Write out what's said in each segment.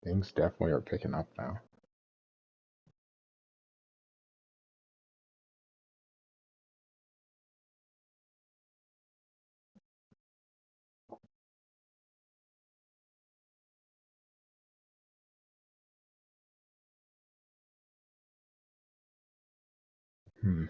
Things definitely are picking up now. Hmm.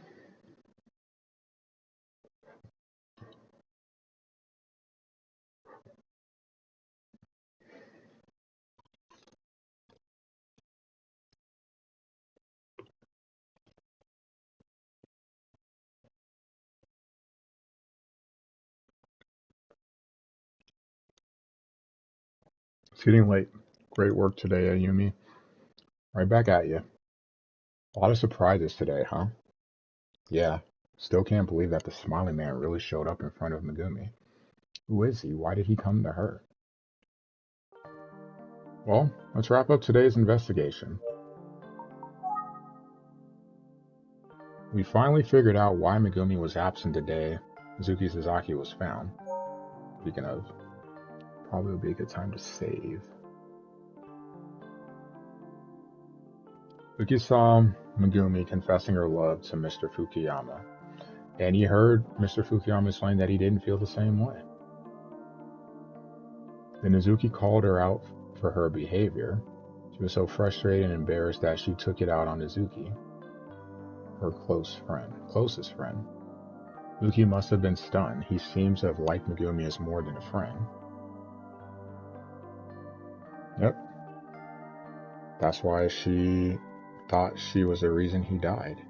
It's getting late. Great work today, Ayumi. Right back at you. A lot of surprises today, huh? Yeah. Still can't believe that the smiling man really showed up in front of Megumi. Who is he? Why did he come to her? Well, let's wrap up today's investigation. We finally figured out why Megumi was absent the day Mizuki Sasaki was found. Speaking of, probably would be a good time to save. Yuki saw Megumi confessing her love to Mr. Fukuyama, and he heard Mr. Fukuyama explain that he didn't feel the same way. Then Mizuki called her out for her behavior. She was so frustrated and embarrassed that she took it out on Mizuki, her closest friend. Yuki must have been stunned. He seems to have liked Megumi as more than a friend. Yep, that's why she thought she was the reason he died.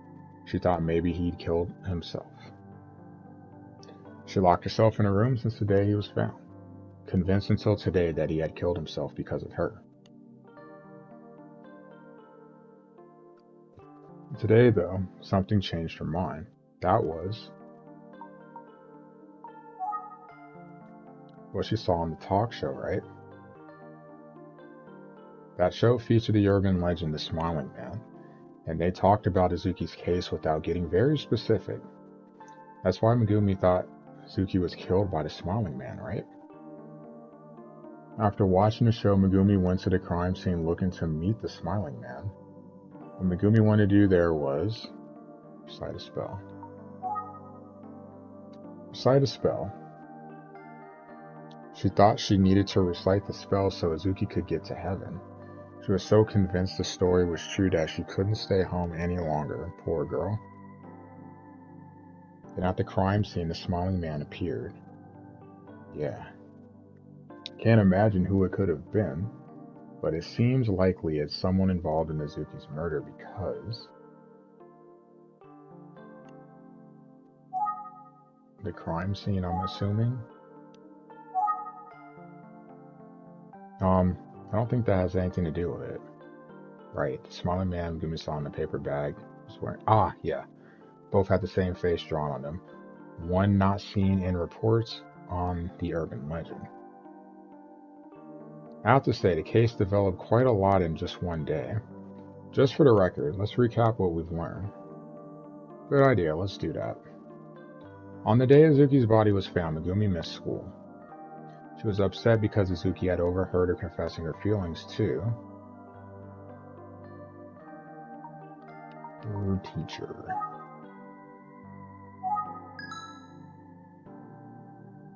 She thought maybe he'd killed himself. She locked herself in a room since the day he was found, convinced until today that he had killed himself because of her. Today, though, something changed her mind. That was what she saw on the talk show, right? That show featured the urban legend, the Smiling Man, and they talked about Izuki's case without getting very specific. That's why Megumi thought Izuki was killed by the Smiling Man, right? After watching the show, Megumi went to the crime scene looking to meet the Smiling Man. What Megumi wanted to do there was recite a spell. Recite a spell. She thought she needed to recite the spell so Izuki could get to heaven. She was so convinced the story was true that she couldn't stay home any longer, poor girl. Then at the crime scene, the Smiling Man appeared. Yeah. Can't imagine who it could have been, but it seems likely it's someone involved in Izuki's murder because the crime scene, I'm assuming. I don't think that has anything to do with it. Right, the Smiling Man Megumi saw in the paper bag was wearing. Yeah. Both had the same face drawn on them. One not seen in reports on the urban legend. I have to say, the case developed quite a lot in just one day. Just for the record, let's recap what we've learned. Good idea, let's do that. On the day Izuki's body was found, Megumi missed school. She was upset because Izuki had overheard her confessing her feelings to her teacher.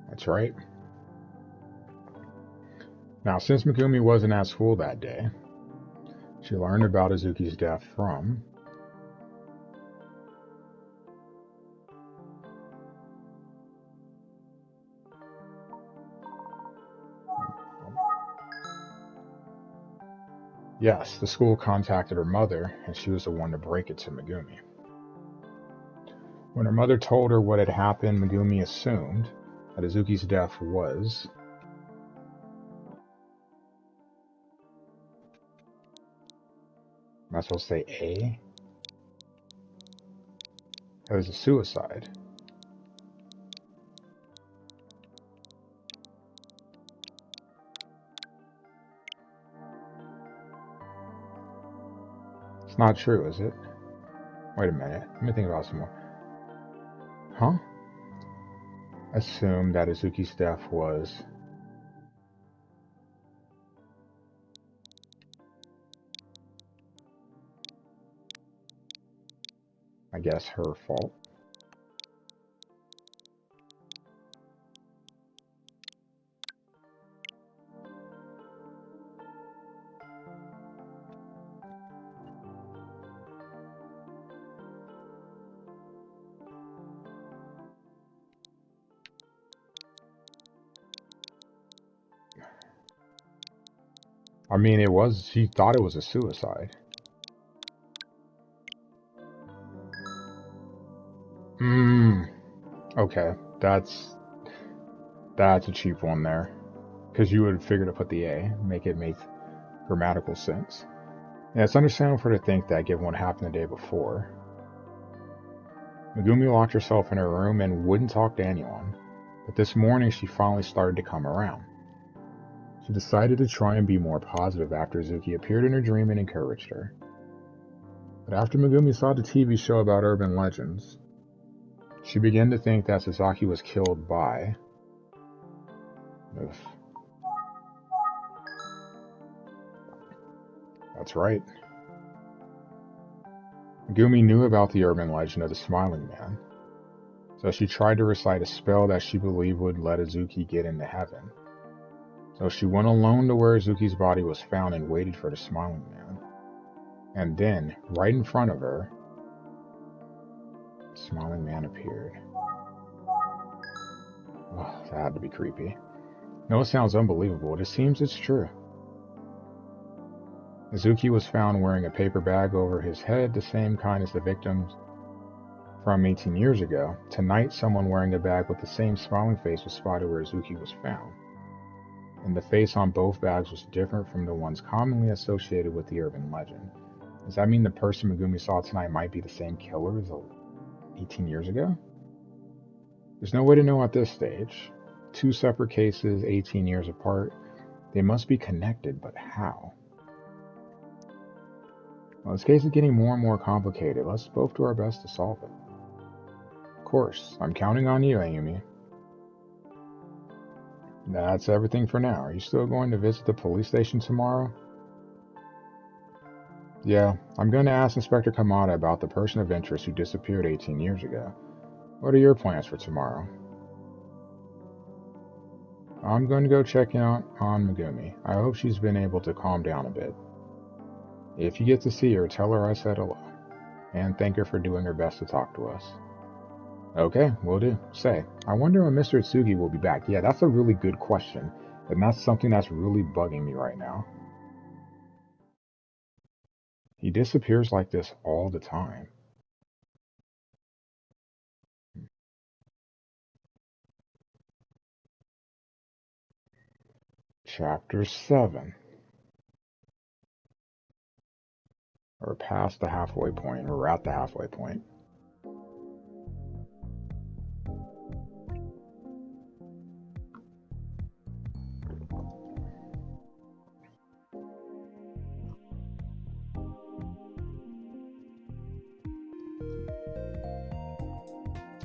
That's right. Now, since Megumi wasn't at school that day, she learned about Izuki's death from Yes, the school contacted her mother, and she was the one to break it to Megumi. When her mother told her what had happened, Megumi assumed that Izuki's death was am I supposed to say A? It was a suicide. It's not true, is it? Wait a minute. Let me think about some more. Huh? Assumed that Izuki's death was I guess, her fault. I mean, she thought it was a suicide. Okay, that's a cheap one there. Because you would figure to put the A, make it make grammatical sense. Yeah, it's understandable for her to think that given what happened the day before. Megumi locked herself in her room and wouldn't talk to anyone, but this morning she finally started to come around. She decided to try and be more positive after Izuki appeared in her dream and encouraged her. But after Megumi saw the TV show about urban legends, she began to think that Sasaki was killed by... Ugh. That's right. Megumi knew about the urban legend of the Smiling Man, so she tried to recite a spell that she believed would let Izuki get into heaven. So she went alone to where Izuki's body was found and waited for the Smiling Man. And then, right in front of her, the Smiling Man appeared. Oh, that had to be creepy. No, it sounds unbelievable, but it seems it's true. Izuki was found wearing a paper bag over his head, the same kind as the victims from 18 years ago. Tonight, someone wearing a bag with the same smiling face was spotted where Izuki was found. And the face on both bags was different from the ones commonly associated with the urban legend. Does that mean the person Megumi saw tonight might be the same killer as 18 years ago? There's no way to know at this stage. Two separate cases, 18 years apart. They must be connected, but how? Well, this case is getting more and more complicated. Let's both do our best to solve it. Of course, I'm counting on you, Amy. That's everything for now. Are you still going to visit the police station tomorrow? Yeah, I'm going to ask Inspector Kamada about the person of interest who disappeared 18 years ago. What are your plans for tomorrow? I'm going to go check out on Megumi. I hope she's been able to calm down a bit. If you get to see her, tell her I said hello. And thank her for doing her best to talk to us. Okay, will do. Say, I wonder when Mr. Itsugi will be back. Yeah, that's a really good question. And that's something that's really bugging me right now. He disappears like this all the time. Chapter 7. We're past the halfway point. We're at the halfway point.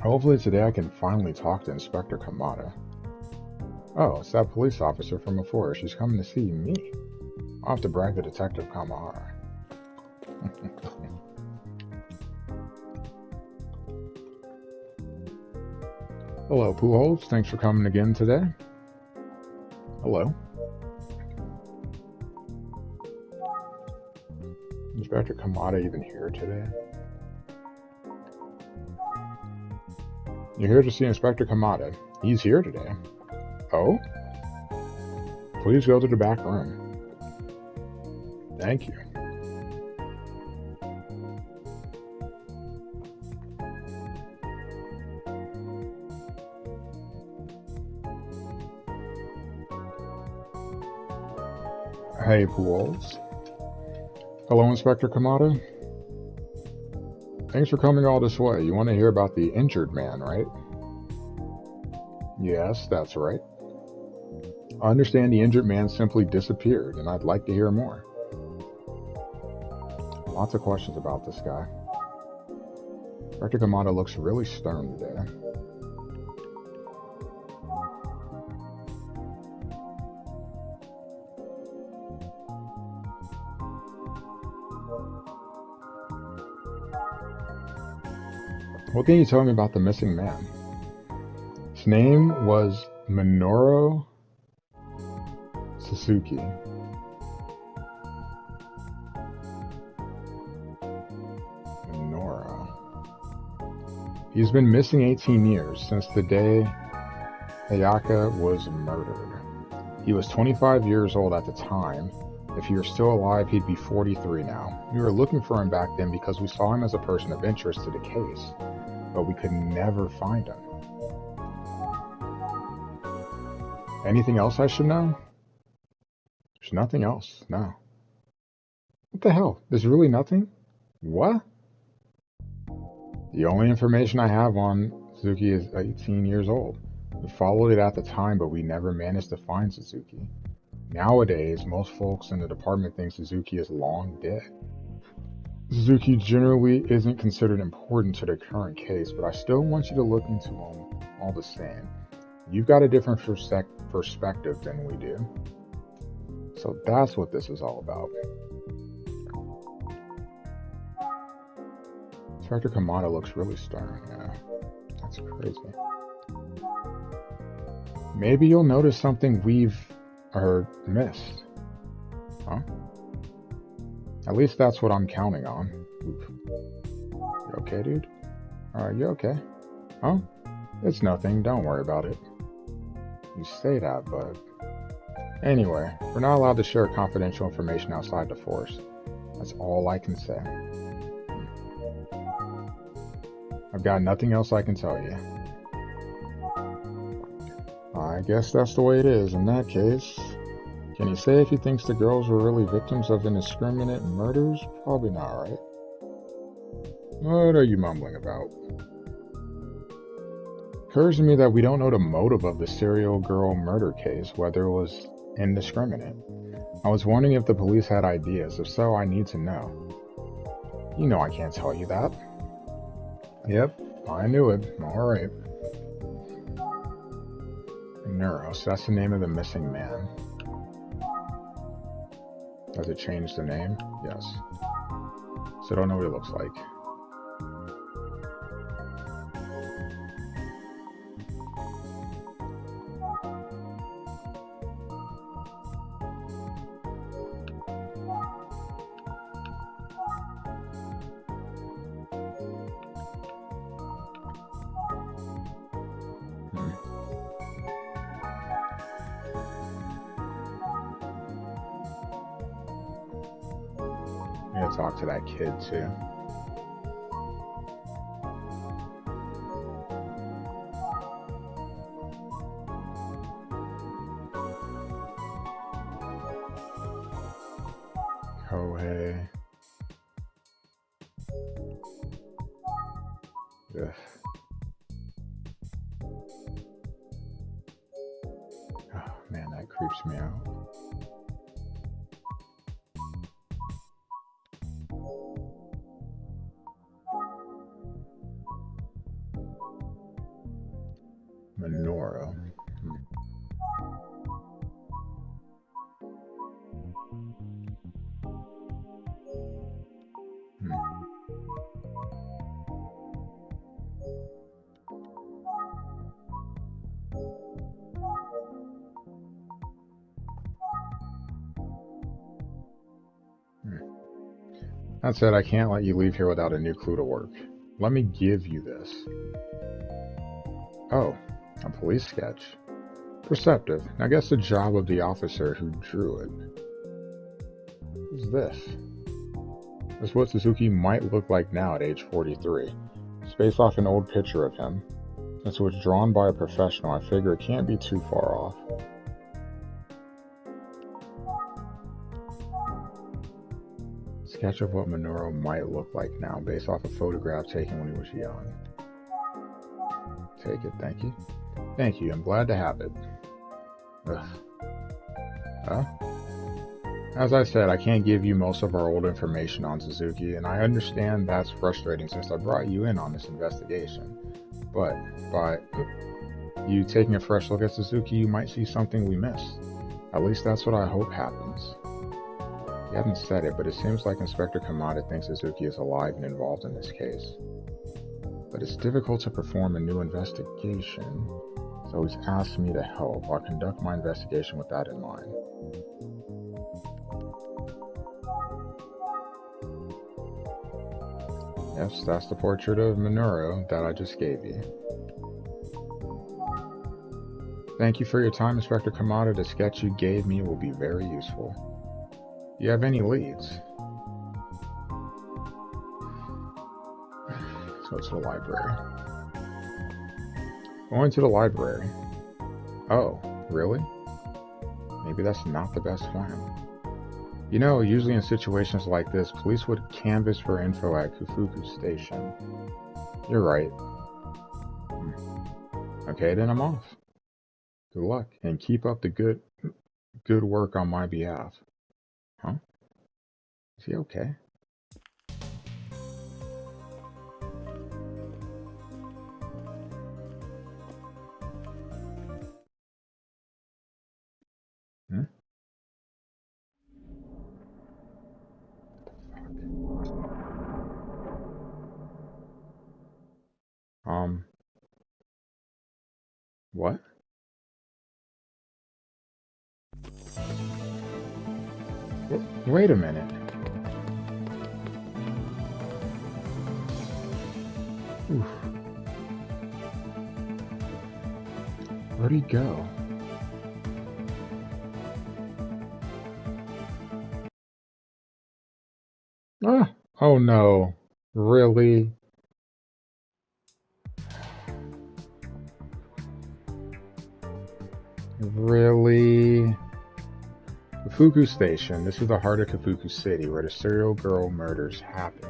Hopefully today I can finally talk to Inspector Kamada. Oh, it's that police officer from before. She's coming to see me. I'll have to brag to Detective Kamahara. Hello, Pujols. Thanks for coming again today. Hello. Inspector Kamada even here today? You're here to see Inspector Kamada. He's here today. Oh? Please go to the back room. Thank you. Hey, Pujols. Hello, Inspector Kamada. Thanks for coming all this way. You want to hear about the injured man, right? Yes, that's right. I understand the injured man simply disappeared, and I'd like to hear more. Lots of questions about this guy. Dr. Kamada looks really stern today. What can you tell me about the missing man? His name was Minoru Suzuki. Minoru. He's been missing 18 years, since the day Ayaka was murdered. He was 25 years old at the time. If he were still alive, he'd be 43 now. We were looking for him back then because we saw him as a person of interest to the case, but we could never find him. Anything else I should know? There's nothing else, no. What the hell? There's really nothing? What? The only information I have on Suzuki is 18 years old. We followed it at the time, but we never managed to find Suzuki. Nowadays, most folks in the department think Suzuki is long dead. Suzuki generally isn't considered important to the current case, but I still want you to look into him all the same. You've got a different perspective than we do. So that's what this is all about. Inspector Kamada looks really stern. Yeah, that's crazy. Maybe you'll notice something we've missed. Huh? At least that's what I'm counting on. Oof. You okay, dude? You okay? Huh? It's nothing, don't worry about it. You say that, but... Anyway, we're not allowed to share confidential information outside the force. That's all I can say. I've got nothing else I can tell you. I guess that's the way it is in that case. Can he say if he thinks the girls were really victims of indiscriminate murders? Probably not, right? What are you mumbling about? Occurs to me that we don't know the motive of the serial girl murder case, whether it was indiscriminate. I was wondering if the police had ideas. If so, I need to know. You know I can't tell you that. Yep, I knew it. Alright. Neuros, that's the name of the missing man. Does it change the name? Yes. So I don't know what it looks like. I'm gonna talk to that kid too. Kohei. Ugh. Oh man, that creeps me out. Minoru. That said, I can't let you leave here without a new clue to work. Let me give you this. Oh, a police sketch. Perceptive. Now guess the job of the officer who drew it. Who's this? This is what Suzuki might look like now at age 43. It's based off an old picture of him. Since it was drawn by a professional, I figure it can't be too far off. Sketch of what Minoru might look like now, based off a photograph taken when he was young. Take it, thank you. Thank you, I'm glad to have it. Ugh. Huh? As I said, I can't give you most of our old information on Suzuki, and I understand that's frustrating since I brought you in on this investigation. But by you taking a fresh look at Suzuki, you might see something we missed. At least that's what I hope happens. He hasn't said it, but it seems like Inspector Kamada thinks Suzuki is alive and involved in this case. but it's difficult to perform a new investigation, so he's asked me to help. I'll conduct my investigation with that in mind. Yes, that's the portrait of Minoru that I just gave you. Thank you for your time, Inspector Kamada. The sketch you gave me will be very useful. Do you have any leads? So it's the library. Going to the library. Oh, really? Maybe that's not the best plan. You know, usually in situations like this, police would canvass for info at Kufuku Station. You're right. Okay, then I'm off. Good luck, and keep up the good work on my behalf. Huh? Is he okay? What? Wait a minute. Oof. Where'd he go? Ah! Oh no. Really? Really? Kufuku Station. This is the heart of Kufuku City, where the serial girl murders happen.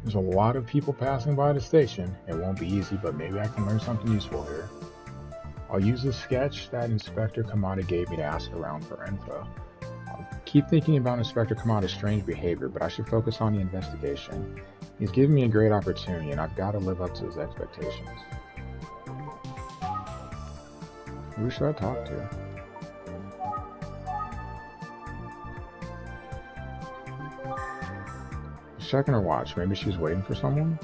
There's a lot of people passing by the station. It won't be easy, but maybe I can learn something useful here. I'll use the sketch that Inspector Kamada gave me to ask around for info. I'll keep thinking about Inspector Kamada's strange behavior, but I should focus on the investigation. He's given me a great opportunity, and I've got to live up to his expectations. Who should I talk to? Checking her watch. Maybe she's waiting for someone?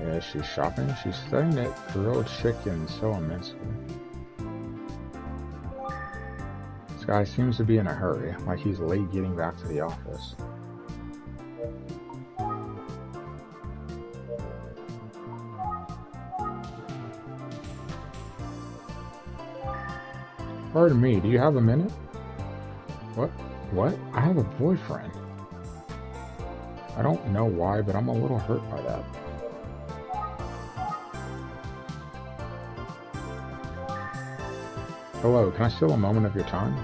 Yeah, she's shopping. She's studying that grilled chicken so immensely. This guy seems to be in a hurry, like he's late getting back to the office. Pardon me, do you have a minute? What? What? I have a boyfriend. I don't know why, but I'm a little hurt by that. Hello, can I steal a moment of your time?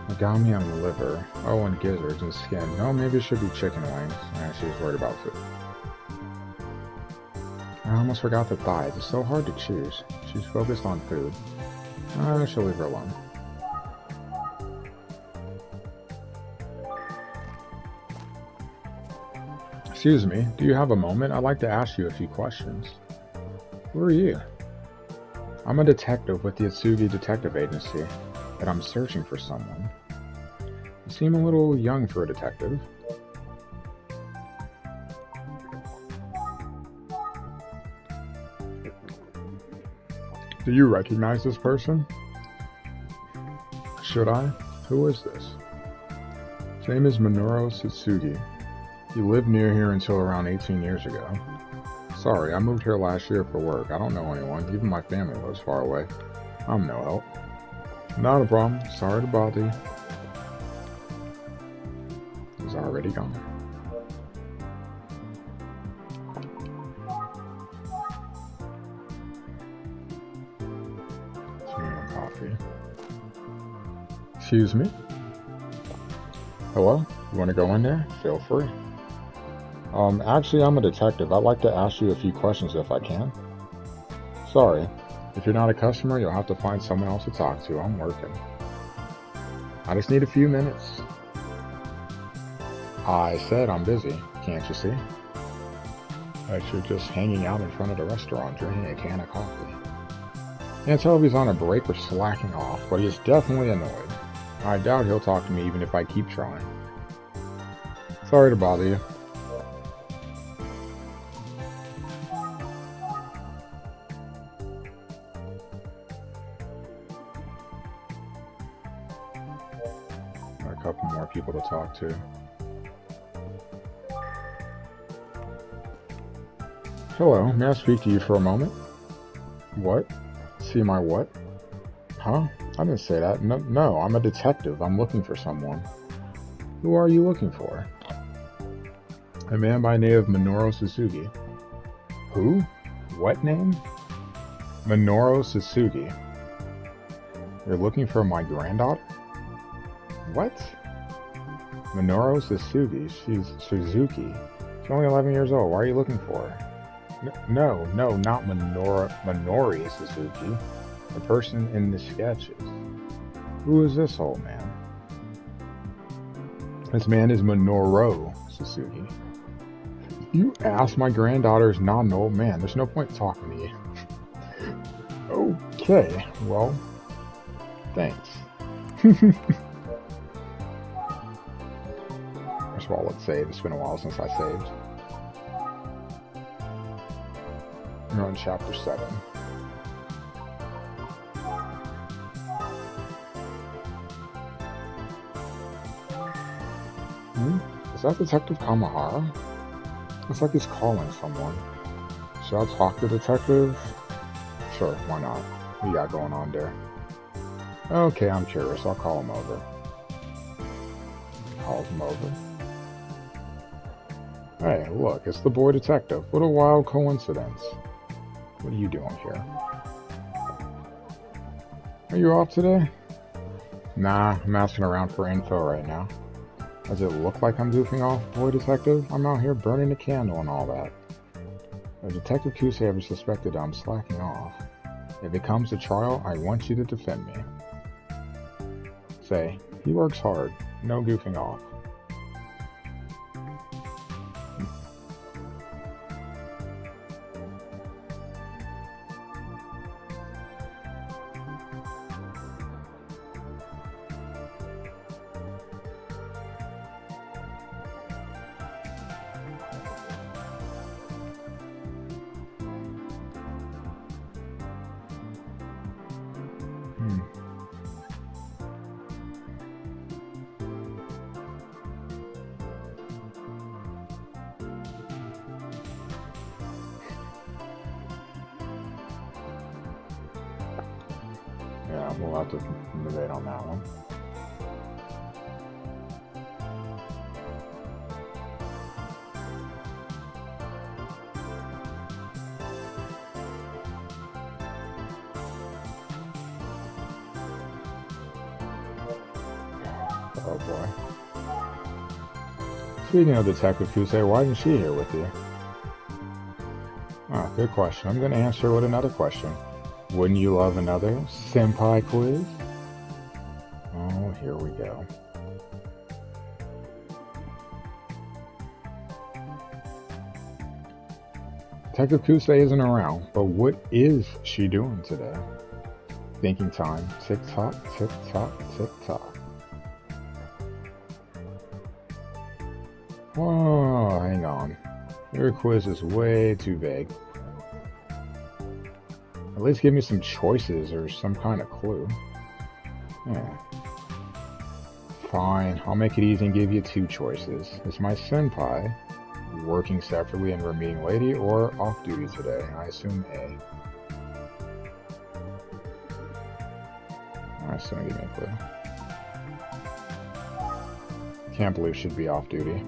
Agami on liver. Oh, and gizzards and skin. No, maybe it should be chicken wings. Yeah, she's worried about food. I almost forgot the thighs. It's so hard to choose. She's focused on food. I shall leave her alone. Excuse me, do you have a moment? I'd like to ask you a few questions. Who are you? I'm a detective with the Eisuke Detective Agency, and I'm searching for someone. You seem a little young for a detective. Do you recognize this person? Should I? Who is this? His name is Minoru Satsugi. He lived near here until around 18 years ago. Sorry, I moved here last year for work. I don't know anyone. Even my family lives far away. I'm no help. Not a problem. Sorry to bother you. He's already gone. Coffee. Excuse me? Hello? You want to go in there? Feel free. Actually, I'm a detective. I'd like to ask you a few questions if I can. Sorry. If you're not a customer, you'll have to find someone else to talk to. I'm working. I just need a few minutes. I said I'm busy. Can't you see? That you're just hanging out in front of the restaurant drinking a can of coffee. Can't tell if he's on a break or slacking off, but he is definitely annoyed. I doubt he'll talk to me even if I keep trying. Sorry to bother you. Got a couple more people to talk to. Hello, may I speak to you for a moment? What? See my what? Huh? I didn't say that. No, I'm a detective. I'm looking for someone. Who are you looking for? A man by the name of Minoru Suzuki. Who? What name? Minoru Suzuki. You're looking for my granddaughter? What? Minoru Suzuki. She's Suzuki. She's only 11 years old. Why are you looking for her? No, not Minori Suzuki. The person in the sketches. Who is this old man? This man is Minoru Suzuki. You asked my granddaughter is not an old man. There's no point talking to you. Okay, well, thanks. First of all, let's save. It's been a while since I saved. We're on chapter 7. Is that Detective Kamahara? Looks like he's calling someone. Should I talk to the detective? Sure, why not? What you got going on there? Okay, I'm curious. I'll call him over. Calls him over. Hey, look, it's the boy detective. What a wild coincidence. What are you doing here? Are you off today? Nah, I'm asking around for info right now. Does it look like I'm goofing off, boy detective? I'm out here burning a candle and all that. If Detective Kusei ever suspected I'm slacking off, if it comes to trial, I want you to defend me. Say, he works hard. No goofing off. Yeah, we'll have to debate on that one. Oh boy. Speaking of Detective Kusei, why isn't she here with you? Ah, good question. I'm going to answer with another question. Wouldn't you love another senpai quiz? Oh, here we go. Detective Kusei isn't around, but what is she doing today? Thinking time. Tick tock, tick tock, tick tock. Oh, hang on. Your quiz is way too vague. At least give me some choices or some kind of clue. Yeah. Fine, I'll make it easy and give you 2 choices. Is my senpai working separately and we're meeting lady, or off duty today? I assume A. Alright, so give me a clue. Can't believe she'd be off duty.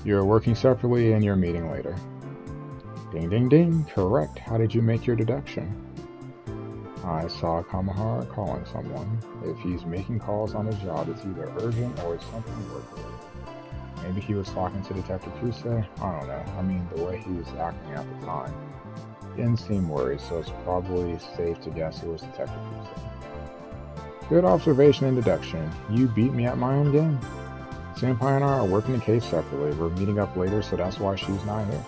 You're working separately and you're meeting later. Ding ding ding, correct. How did you make your deduction? I saw Kamahara calling someone. If he's making calls on his job, it's either urgent or it's something work-related. Maybe he was talking to Detective Kusei? I don't know. I mean, the way he was acting at the time didn't seem worried, so it's probably safe to guess it was Detective Kusei. Good observation and deduction. You beat me at my own game. Senpai and I are working the case separately. We're meeting up later, so that's why she's not here.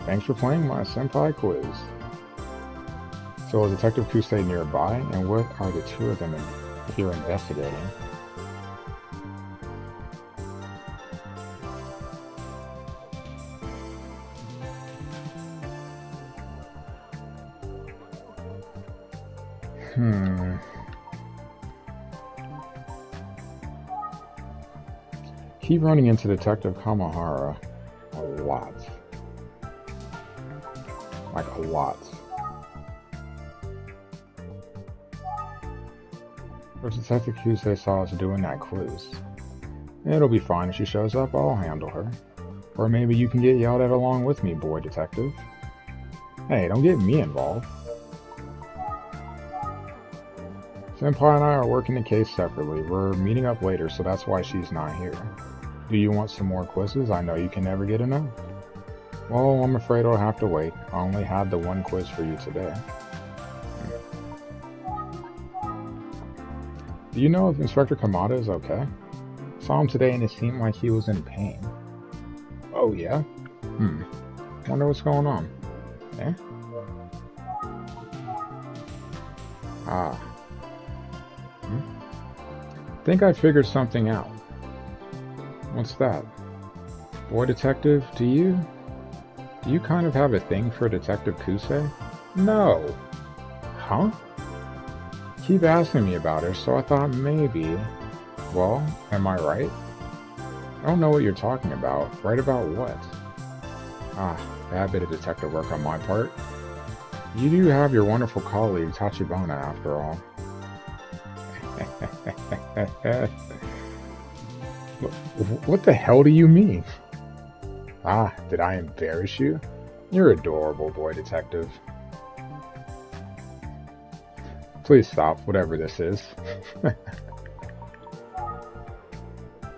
Thanks for playing my senpai quiz. So is Detective Kusei nearby, and what are the two of them if you're investigating. Keep running into Detective Kamahara a lot. Like a lot. What Detective Kusei saw us doing that clues. It'll be fine if she shows up, I'll handle her. Or maybe you can get yelled at along with me, boy detective. Hey, don't get me involved. Senpai and I are working the case separately. We're meeting up later, so that's why she's not here. Do you want some more quizzes? I know you can never get enough. Well, I'm afraid I'll have to wait. I only had the one quiz for you today. Do you know if Inspector Kamada is okay? Saw him today and it seemed like he was in pain. Oh yeah? Wonder what's going on. Eh? Think I figured something out. What's that? Boy detective, do you kind of have a thing for Detective Kusei? No. Huh? Keep asking me about her, so I thought maybe... Well, am I right? I don't know what you're talking about. Right about what? Bad bit of detective work on my part. You do have your wonderful colleague, Tachibana, after all. What the hell do you mean? Did I embarrass you? You're adorable, boy detective. Please stop, whatever this is. I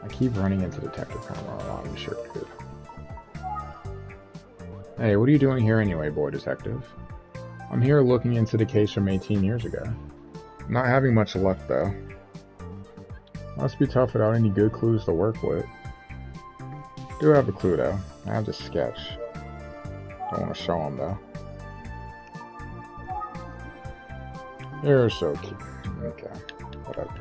keep running into Detective Kamara, I'm sure it could. Hey, what are you doing here anyway, boy detective? I'm here looking into the case from 18 years ago. I'm not having much luck, though. Must be tough without any good clues to work with. Do have a clue, though. I have the sketch. Don't want to show him, though. You're so cute. Okay, whatever.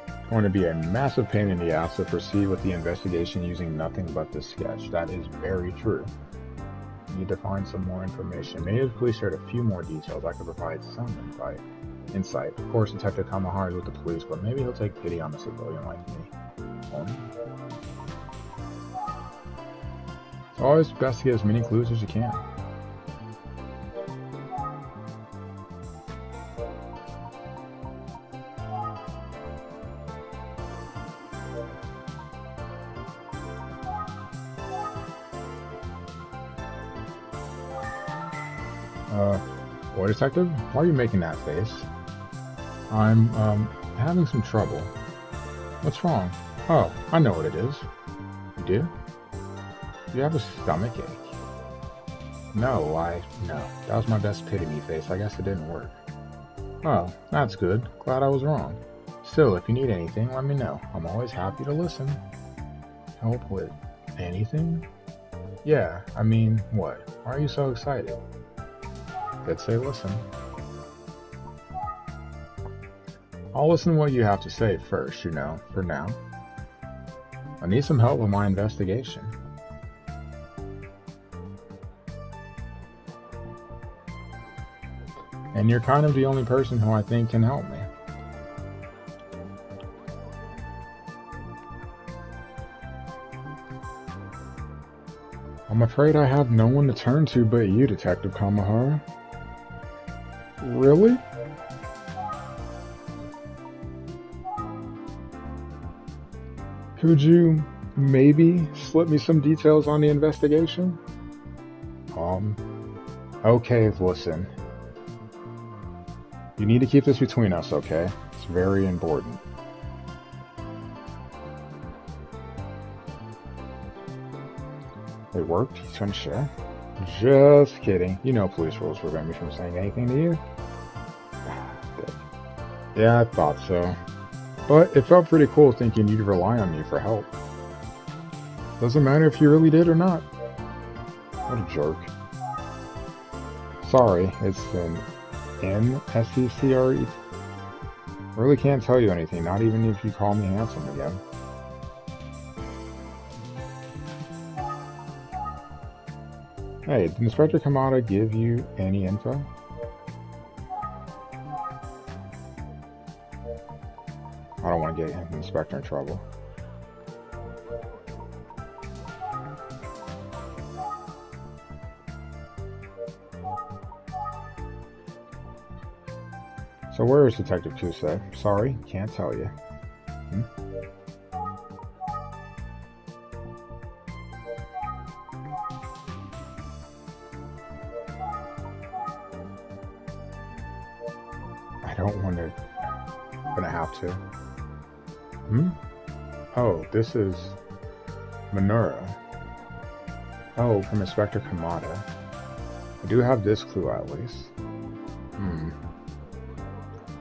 It's going to be a massive pain in the ass to proceed with the investigation using nothing but the sketch. That is very true. Need to find some more information. Maybe if the police shared a few more details, I could provide some insight. Of course, Detective Kamahara is with the police, but maybe he'll take pity on a civilian like me. Won't he? It's always best to get as many clues as you can. Boy detective, why are you making that face? I'm, having some trouble. What's wrong? Oh, I know what it is. You do? You have a stomach ache? No, that was my best pity me face. I guess it didn't work. Oh, that's good. Glad I was wrong. Still, if you need anything, let me know. I'm always happy to listen. Help with anything? Yeah, I mean, what? Why are you so excited? Let's say listen. I'll listen to what you have to say first, for now. I need some help with my investigation. And you're kind of the only person who I think can help me. I'm afraid I have no one to turn to but you, Detective Kamahara. Really? Could you maybe slip me some details on the investigation? Okay, listen. You need to keep this between us, okay? It's very important. It worked? He's gonna share? Just kidding. You know police rules prevent me from saying anything to you. Yeah, I thought so. But it felt pretty cool thinking you'd rely on me for help. Doesn't matter if you really did or not. What a jerk. Sorry, it's M-S-E-C-R-E? Really can't tell you anything, not even if you call me handsome again. Hey, did Inspector Kamada give you any info? I don't want to get him, the Inspector, in trouble. So where is Detective Kusei? Sorry, can't tell you. I don't want to. I'm gonna have to. Oh, this is Minoru. Oh, from Inspector Kamada. I do have this clue at least.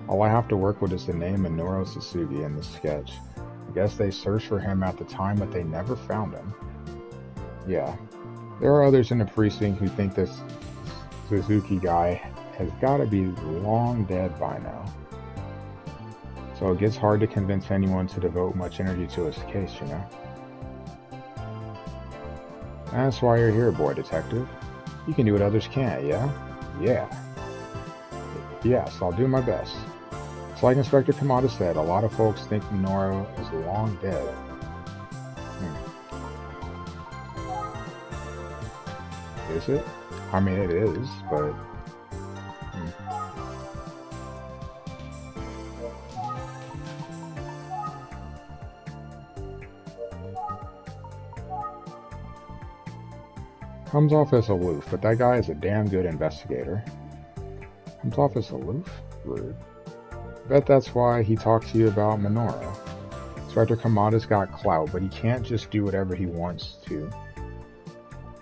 All I have to work with is the name Minoru Susugi in the sketch. I guess they searched for him at the time, but they never found him. Yeah, there are others in the precinct who think this Suzuki guy has got to be long dead by now. So it gets hard to convince anyone to devote much energy to his case, you know? That's why you're here, boy detective. You can do what others can't, yeah? Yeah. Yes, I'll do my best. It's like Inspector Kamada said, a lot of folks think Minoru is long dead. Is it? I mean, it is, but... Comes off as aloof, but that guy is a damn good investigator. Comes off as aloof? Rude. Bet that's why he talked to you about Minoru. Inspector Kamada's got clout, but he can't just do whatever he wants to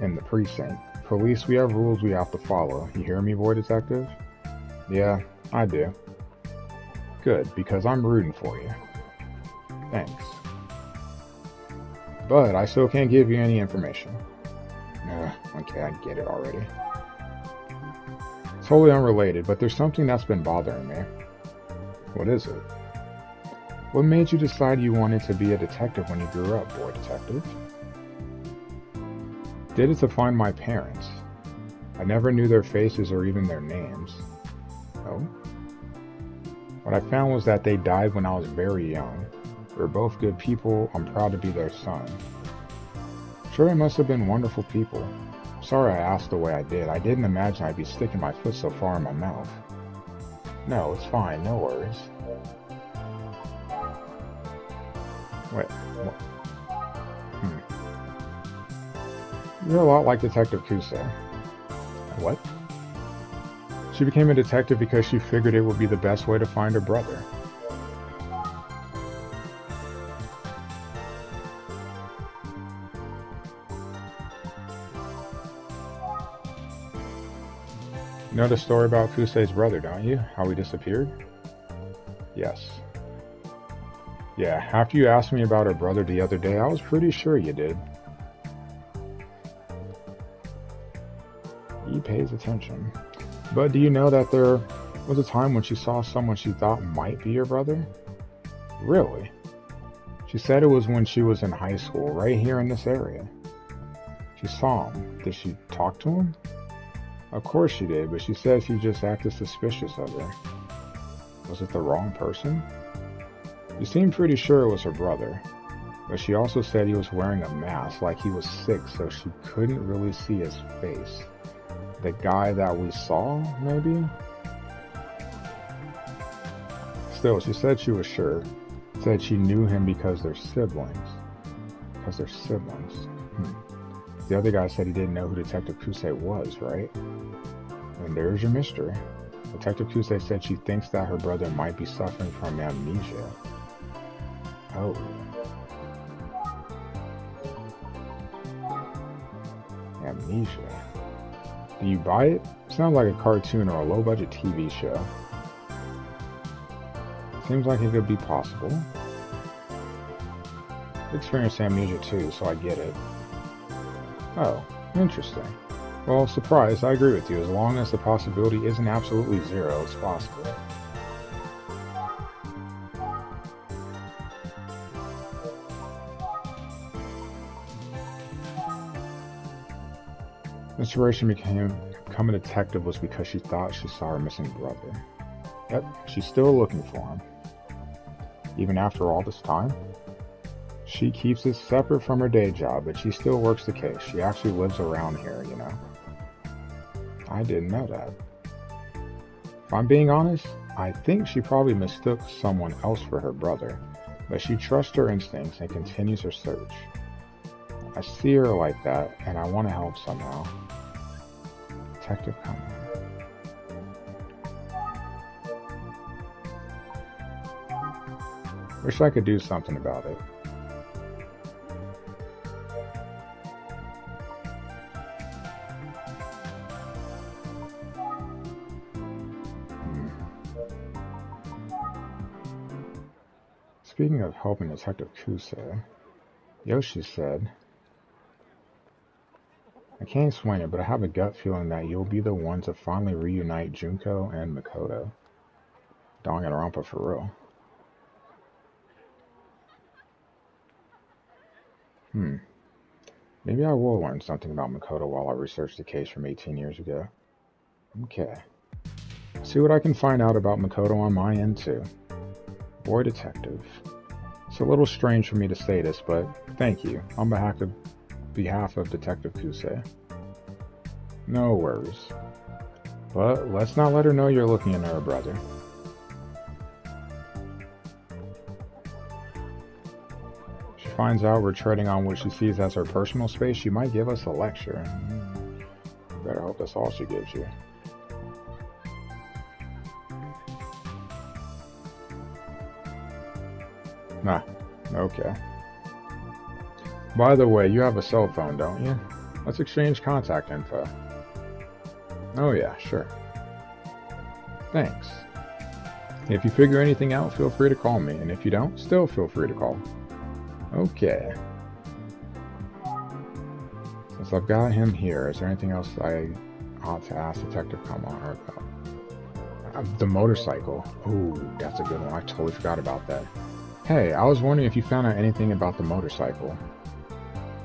in the precinct. Police, we have rules we have to follow. You hear me, boy detective? Yeah, I do. Good, because I'm rooting for you. Thanks. But I still can't give you any information. Okay, I get it already. Totally unrelated, but there's something that's been bothering me. What is it? What made you decide you wanted to be a detective when you grew up, boy detective? Did it to find my parents. I never knew their faces or even their names. Oh? What I found was that they died when I was very young. We're both good people. I'm proud to be their son. Sure, they must have been wonderful people. Sorry I asked the way I did. I didn't imagine I'd be sticking my foot so far in my mouth. No, it's fine. No worries. Wait, what? You're a lot like Detective Kusei. What? She became a detective because she figured it would be the best way to find her brother. You know the story about Kusei's brother, don't you? How he disappeared? Yes. Yeah, after you asked me about her brother the other day, I was pretty sure you did. He pays attention. But do you know that there was a time when she saw someone she thought might be your brother? Really? She said it was when she was in high school, right here in this area. She saw him. Did she talk to him? Of course she did, but she says he just acted suspicious of her. Was it the wrong person? She seemed pretty sure it was her brother, but she also said he was wearing a mask, like he was sick, so she couldn't really see his face. The guy that we saw, maybe? Still, she said she was sure. Said she knew him because they're siblings. The other guy said he didn't know who Detective Kusei was, right? And there's your mystery. Detective Kusei said she thinks that her brother might be suffering from amnesia. Oh. Amnesia. Do you buy it? Sounds like a cartoon or a low-budget TV show. Seems like it could be possible. I experienced amnesia too, so I get it. Oh, interesting. Well, surprise, I agree with you. As long as the possibility isn't absolutely zero, it's possible. Inspiration become a detective was because she thought she saw her missing brother. Yep, she's still looking for him. Even after all this time? She keeps it separate from her day job, but she still works the case. She actually lives around here, you know. I didn't know that. If I'm being honest, I think she probably mistook someone else for her brother, but she trusts her instincts and continues her search. I see her like that, and I want to help somehow. Detective Conan. Wish I could do something about it. Speaking of helping Detective Kusei, Yoshi said, I can't explain it, but I have a gut feeling that you'll be the one to finally reunite Junko and Makoto. Danganronpa for real. Maybe I will learn something about Makoto while I research the case from 18 years ago. Okay. See what I can find out about Makoto on my end, too. Boy detective. It's a little strange for me to say this, but thank you, on behalf of Detective Kusei. No worries. But let's not let her know you're looking into her brother. If she finds out we're treading on what she sees as her personal space, she might give us a lecture. Better hope that's all she gives you. Nah, okay. By the way, you have a cell phone, don't you? Let's exchange contact info. Oh yeah, sure. Thanks. If you figure anything out, feel free to call me, and if you don't, still feel free to call. Okay. Since I've got him here, is there anything else I ought to ask Detective Kamar about? The motorcycle. Ooh, that's a good one. I totally forgot about that. Hey, I was wondering if you found out anything about the motorcycle.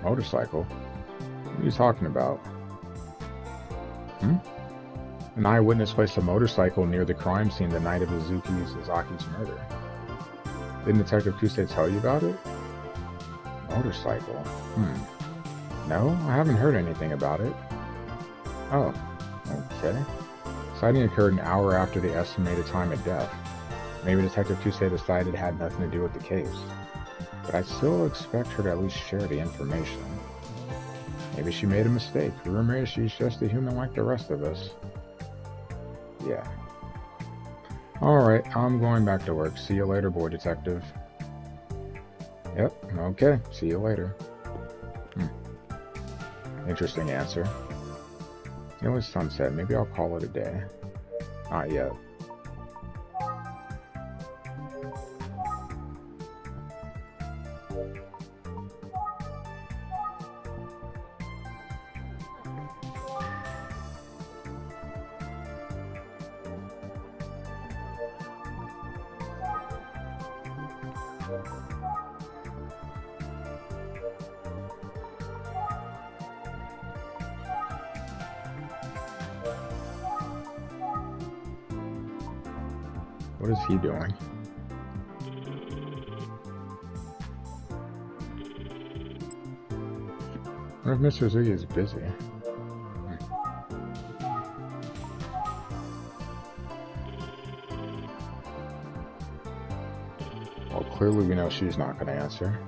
Motorcycle? What are you talking about? An eyewitness placed a motorcycle near the crime scene the night of Izuki's murder. Didn't Detective Kusei tell you about it? Motorcycle? No, I haven't heard anything about it. Oh, okay. Sighting occurred an hour after the estimated time of death. Maybe Detective Kusei decided it had nothing to do with the case. But I still expect her to at least share the information. Maybe she made a mistake. Rumor is she's just a human like the rest of us. Yeah. Alright, I'm going back to work. See you later, boy detective. Yep, okay. See you later. Interesting answer. It was sunset. Maybe I'll call it a day. Not yet. What is he doing? What if Mr. Izuki is busy? Well, clearly we know she's not going to answer.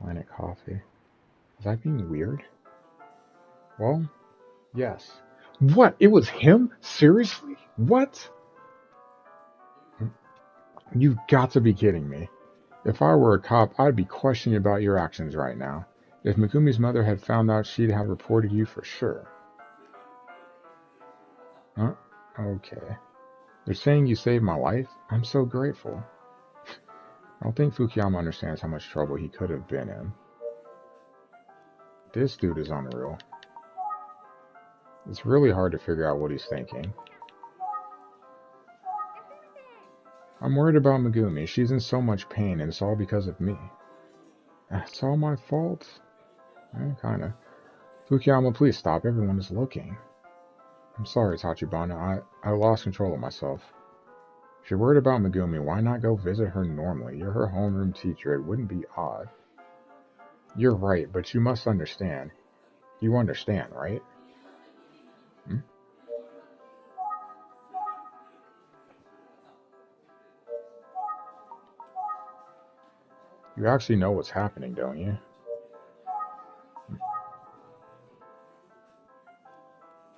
Planet Coffee. Is that being weird? Well, yes. What? It was him? Seriously? What? You've got to be kidding me. If I were a cop, I'd be questioning about your actions right now. If Megumi's mother had found out, she'd have reported you for sure. Huh? Okay. They're saying you saved my life? I'm so grateful. I don't think Fukuyama understands how much trouble he could have been in. This dude is unreal. It's really hard to figure out what he's thinking. I'm worried about Megumi. She's in so much pain, and it's all because of me. It's all my fault? Kinda. Fukuyama, please stop. Everyone is looking. I'm sorry, Tachibana. I lost control of myself. If you're worried about Megumi, why not go visit her normally? You're her homeroom teacher. It wouldn't be odd. You're right, but you must understand. You understand, right? Hmm? You actually know what's happening, don't you?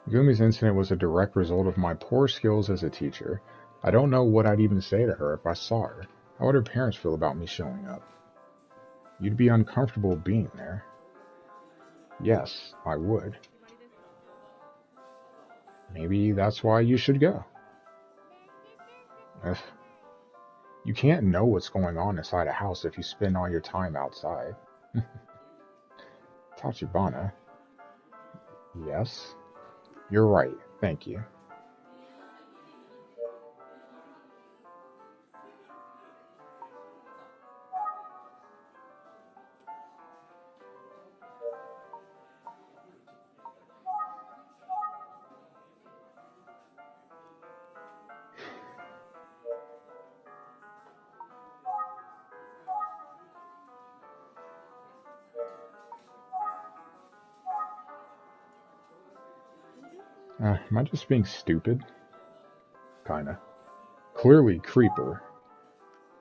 Megumi's incident was a direct result of my poor skills as a teacher. I don't know what I'd even say to her if I saw her. How would her parents feel about me showing up? You'd be uncomfortable being there. Yes, I would. Maybe that's why you should go. Ugh. You can't know what's going on inside a house if you spend all your time outside. Tachibana. Yes? You're right. Thank you. Am I just being stupid? Kinda. Clearly creeper.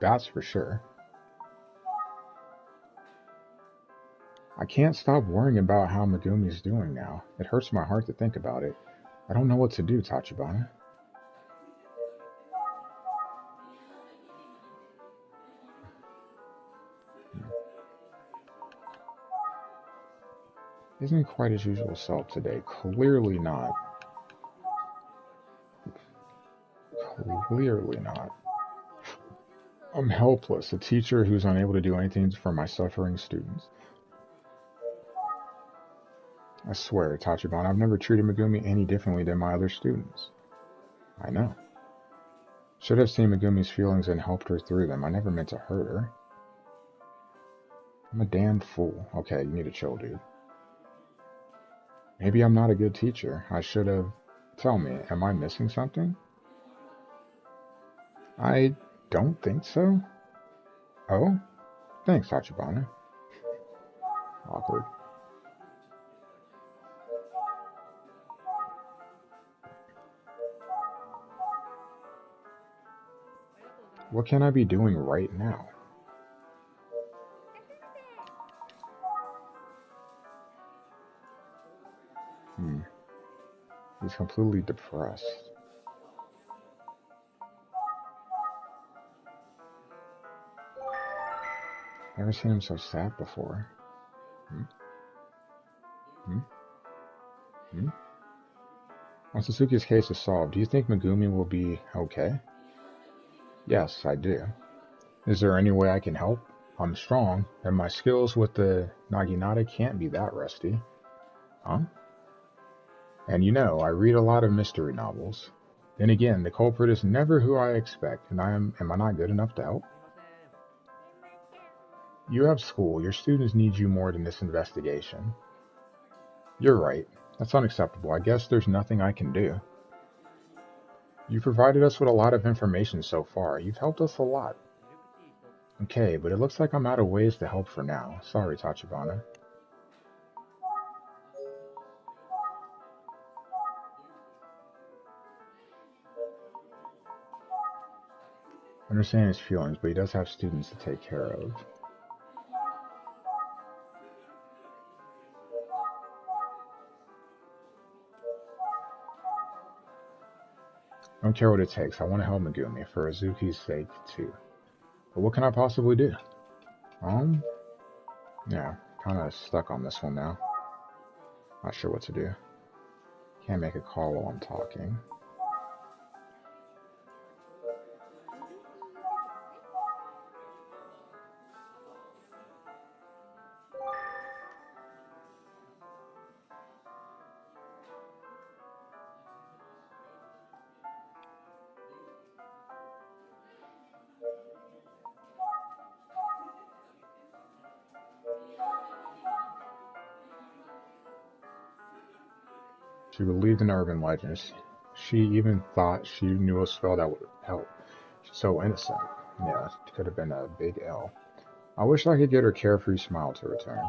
That's for sure. I can't stop worrying about how Megumi's doing now. It hurts my heart to think about it. I don't know what to do, Tachibana. Isn't quite his usual self today. Clearly not. Clearly not. I'm helpless, a teacher who's unable to do anything for my suffering students. I swear, Tachibana, I've never treated Megumi any differently than my other students. I know. Should have seen Megumi's feelings and helped her through them. I never meant to hurt her. I'm a damn fool. Okay, you need to chill, dude. Maybe I'm not a good teacher. I should have... Tell me, am I missing something? I don't think so. Oh? Thanks, Tachibana. Awkward. What can I be doing right now? He's completely depressed. Never seen him so sad before. Hmm? Hmm? Hmm? Once Sasuke's case is solved, do you think Megumi will be okay? Yes, I do. Is there any way I can help? I'm strong, and my skills with the Naginata can't be that rusty. Huh? And you know, I read a lot of mystery novels. Then again, the culprit is never who I expect, and am I not good enough to help? You have school. Your students need you more than this investigation. You're right. That's unacceptable. I guess there's nothing I can do. You provided us with a lot of information so far. You've helped us a lot. Okay, but it looks like I'm out of ways to help for now. Sorry, Tachibana. I understand his feelings, but he does have students to take care of. I don't care what it takes. I want to help Megumi, for Azuki's sake, too. But what can I possibly do? Yeah, kind of stuck on this one now. Not sure what to do. Can't make a call while I'm talking. She believed in urban legends. She even thought she knew a spell that would help. She's so innocent. Yeah, it could have been a big L. I wish I could get her carefree smile to return.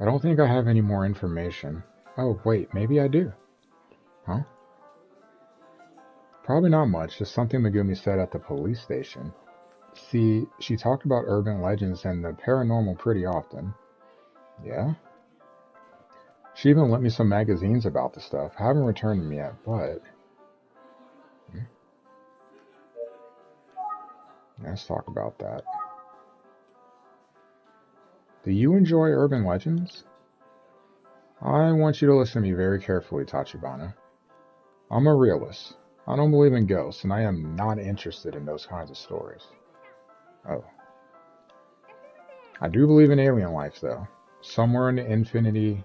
I don't think I have any more information. Oh, wait, maybe I do. Huh? Probably not much, just something Megumi said at the police station. See, she talked about urban legends and the paranormal pretty often. Yeah? She even lent me some magazines about the stuff. I haven't returned them yet, but... Let's talk about that. Do you enjoy urban legends? I want you to listen to me very carefully, Tachibana. I'm a realist. I don't believe in ghosts, and I am not interested in those kinds of stories. Oh. I do believe in alien life, though. Somewhere in the infinity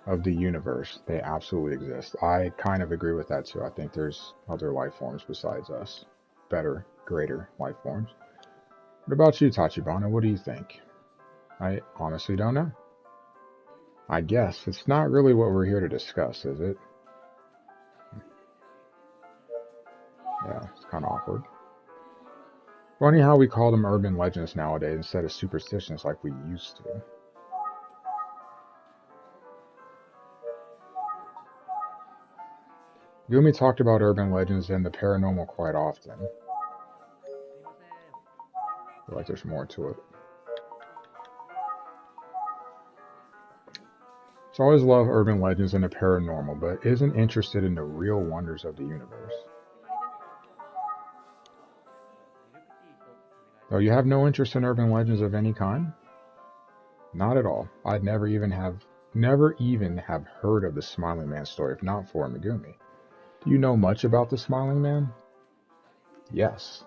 of the universe, they absolutely exist. I kind of agree with that, too. I think there's other life forms besides us. Better, greater life forms. What about you, Tachibana? What do you think? I honestly don't know. I guess it's not really what we're here to discuss, is it? Yeah, it's kind of awkward. Funny how we call them urban legends nowadays instead of superstitions like we used to. Yumi talked about urban legends and the paranormal quite often. I feel like there's more to it. So I always love urban legends and the paranormal, but isn't interested in the real wonders of the universe. Though you have no interest in urban legends of any kind? Not at all. I'd never even have heard of the Smiling Man story if not for Megumi. Do you know much about the Smiling Man? Yes.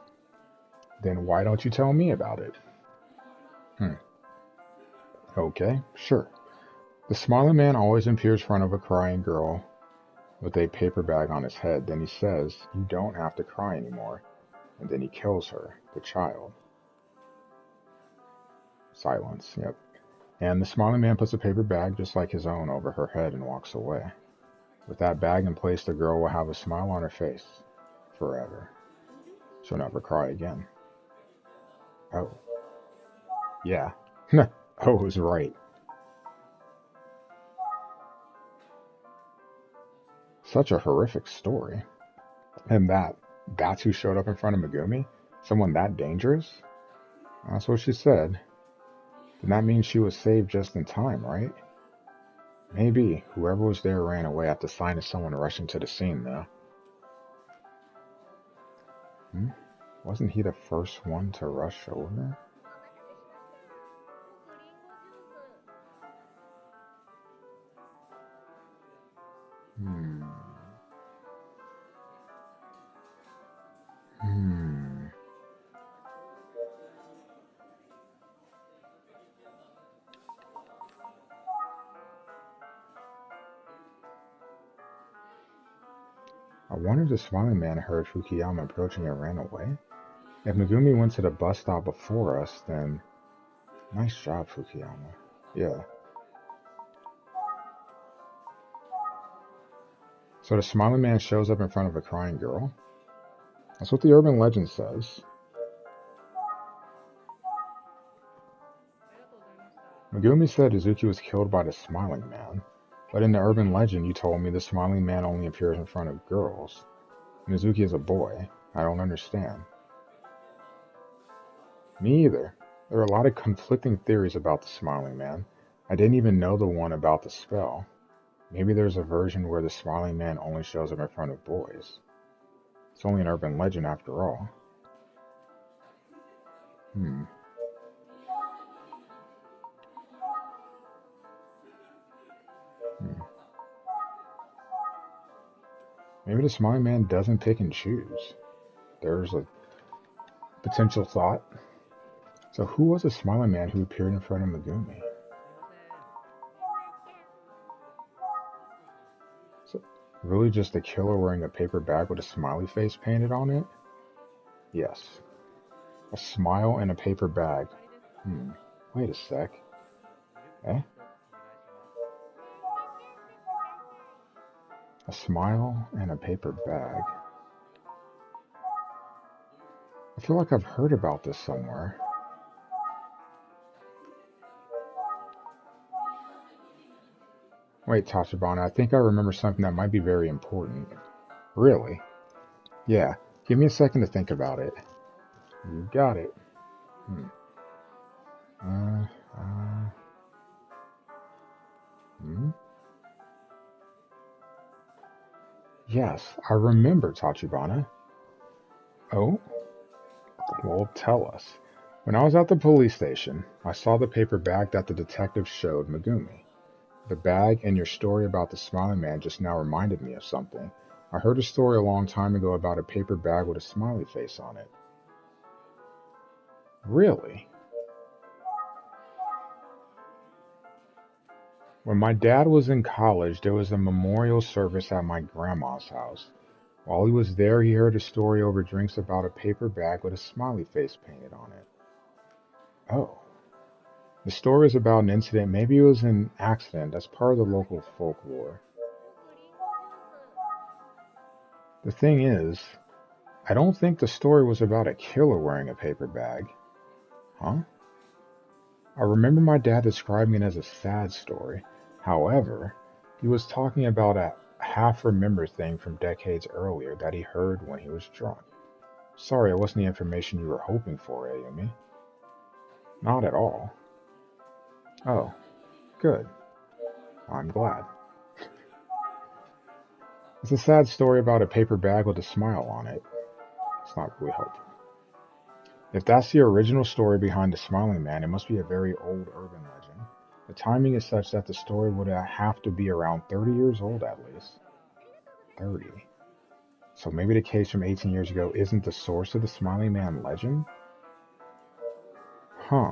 Then why don't you tell me about it? Okay, sure. The Smiling Man always appears in front of a crying girl with a paper bag on his head. Then he says, "You don't have to cry anymore." And then he kills her, the child. Silence, yep. And the Smiling Man puts a paper bag just like his own over her head and walks away. With that bag in place, the girl will have a smile on her face. Forever. She'll never cry again. Oh. Yeah. Oh, was right. Such a horrific story. And that's who showed up in front of Megumi? Someone that dangerous? That's what she said. Then that means she was saved just in time, right? Maybe. Whoever was there ran away at the sign of someone rushing to the scene, though. Wasn't he the first one to rush over? I wonder if the Smiling Man heard Fukuyama approaching and ran away. If Megumi went to the bus stop before us, then... Nice job, Fukuyama. Yeah. So the Smiling Man shows up in front of a crying girl? That's what the urban legend says. Megumi said Izuki was killed by the Smiling Man, but in the urban legend you told me the Smiling Man only appears in front of girls. And Izuki is a boy. I don't understand. Me either. There are a lot of conflicting theories about the Smiling Man. I didn't even know the one about the spell. Maybe there's a version where the Smiling Man only shows up in front of boys. It's only an urban legend after all. Hmm. Hmm. Maybe the Smiling Man doesn't pick and choose. There's a potential thought. So who was the Smiling Man who appeared in front of Megumi? So, really just a killer wearing a paper bag with a smiley face painted on it? Yes. A smile and a paper bag. Hmm. Wait a sec. Eh? A smile and a paper bag. I feel like I've heard about this somewhere. Wait, Tachibana, I think I remember something that might be very important. Really? Yeah. Give me a second to think about it. You got it. Hmm. Uh, uh, hmm? Yes, I remember, Tachibana. Oh? Well, tell us. When I was at the police station, I saw the paper bag that the detective showed Megumi. The bag and your story about the smiling man just now reminded me of something. I heard a story a long time ago about a paper bag with a smiley face on it. Really? When my dad was in college, there was a memorial service at my grandma's house. While he was there, he heard a story over drinks about a paper bag with a smiley face painted on it. Oh. The story is about an incident. Maybe it was an accident. That's part of the local folklore. The thing is, I don't think the story was about a killer wearing a paper bag. Huh? I remember my dad describing it as a sad story. However, he was talking about a half-remembered thing from decades earlier that he heard when he was drunk. Sorry, it wasn't the information you were hoping for, Ayumi. Not at all. Oh, good. I'm glad. It's a sad story about a paper bag with a smile on it. It's not really helpful. If that's the original story behind the Smiling Man, it must be a very old urban legend. The timing is such that the story would have to be around 30 years old at least. 30. So maybe the case from 18 years ago isn't the source of the Smiling Man legend? Huh.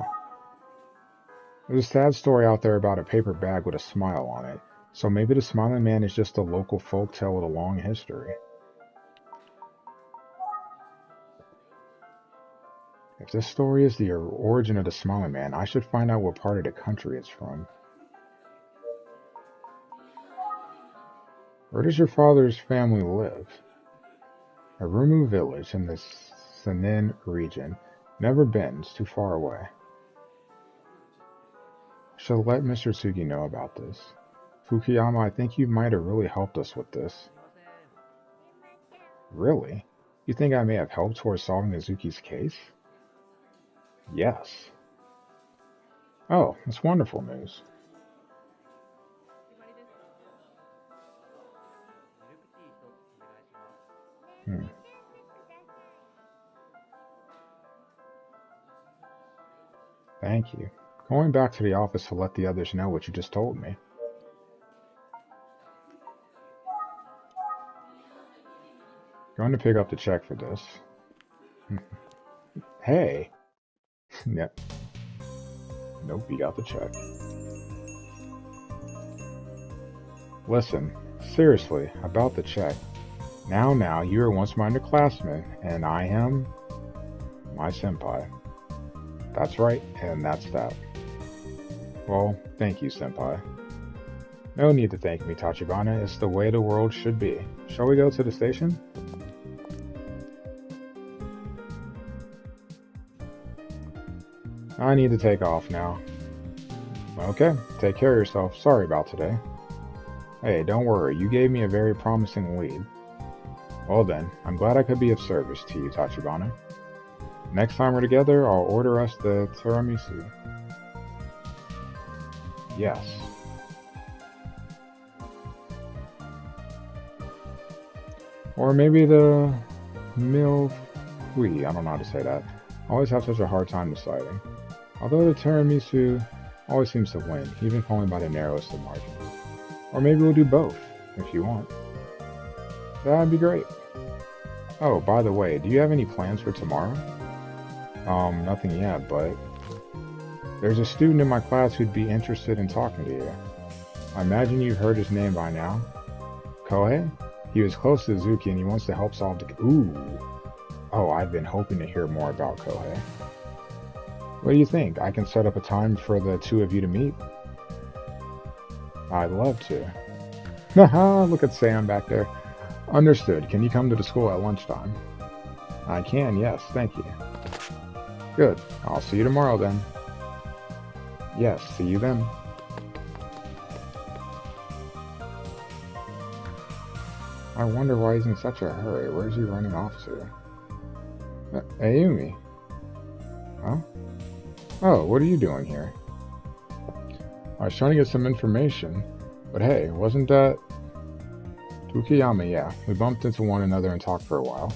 There's a sad story out there about a paper bag with a smile on it. So maybe the Smiling Man is just a local folktale with a long history. If this story is the origin of the Smiling Man, I should find out what part of the country it's from. Where does your father's family live? Arumu village in the Sanin region. Never been, it's too far away. Shall let Mr. Tsugi know about this. Fukuyama, I think you might have really helped us with this. Really? You think I may have helped towards solving Izuki's case? Yes. Oh, that's wonderful news. Hmm. Thank you. Going back to the office to let the others know what you just told me. Going to pick up the check for this. Hey! Yep. Nope, you got the check. Listen, seriously, about the check. Now, you were once my underclassman, and I am my senpai. That's right, and that's that. Well, thank you, senpai. No need to thank me, Tachibana. It's the way the world should be. Shall we go to the station? I need to take off now. Okay, take care of yourself. Sorry about today. Hey, don't worry, you gave me a very promising lead. Well then, I'm glad I could be of service to you, Tachibana. Next time we're together, I'll order us the tiramisu. Yes. Or maybe the milfui, I don't know how to say that. I always have such a hard time deciding. Although the tiramisu always seems to win, even falling by the narrowest of margins. Or maybe we'll do both, if you want. That'd be great. Oh, by the way, do you have any plans for tomorrow? Nothing yet, but there's a student in my class who'd be interested in talking to you. I imagine you've heard his name by now. Kohei? He was close to Eisuke and he wants to help solve the... Ooh. Oh, I've been hoping to hear more about Kohei. What do you think? I can set up a time for the two of you to meet? I'd love to. Haha, look at Sam back there. Understood. Can you come to the school at lunchtime? I can, yes, thank you. Good. I'll see you tomorrow then. Yes, see you then. I wonder why he's in such a hurry. Where's he running off to? Ayumi. Huh? Oh, what are you doing here? I was trying to get some information, but hey, wasn't that... Fukuyama, yeah. We bumped into one another and talked for a while.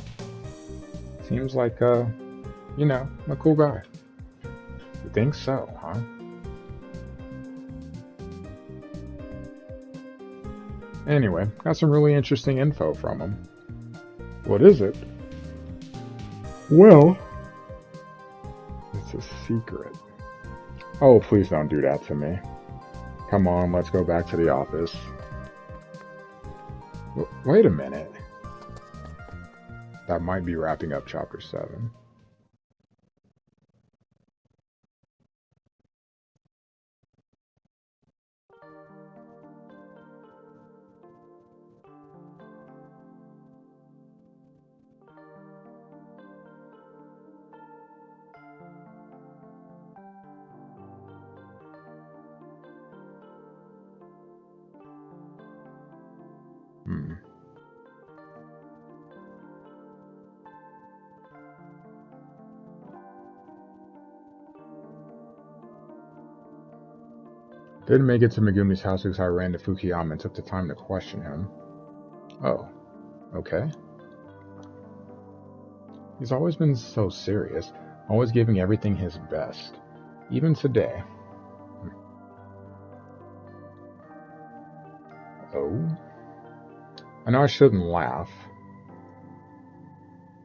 Seems like, you know, a cool guy. You think so, huh? Anyway, got some really interesting info from him. What is it? Well, it's a secret. Oh, please don't do that to me. Come on, let's go back to the office. Wait a minute. That might be wrapping up Chapter 7. Didn't make it to Megumi's house because I ran to Fukuyama and took the time to question him. Oh, okay. He's always been so serious, always giving everything his best. Even today. Oh? I know I shouldn't laugh,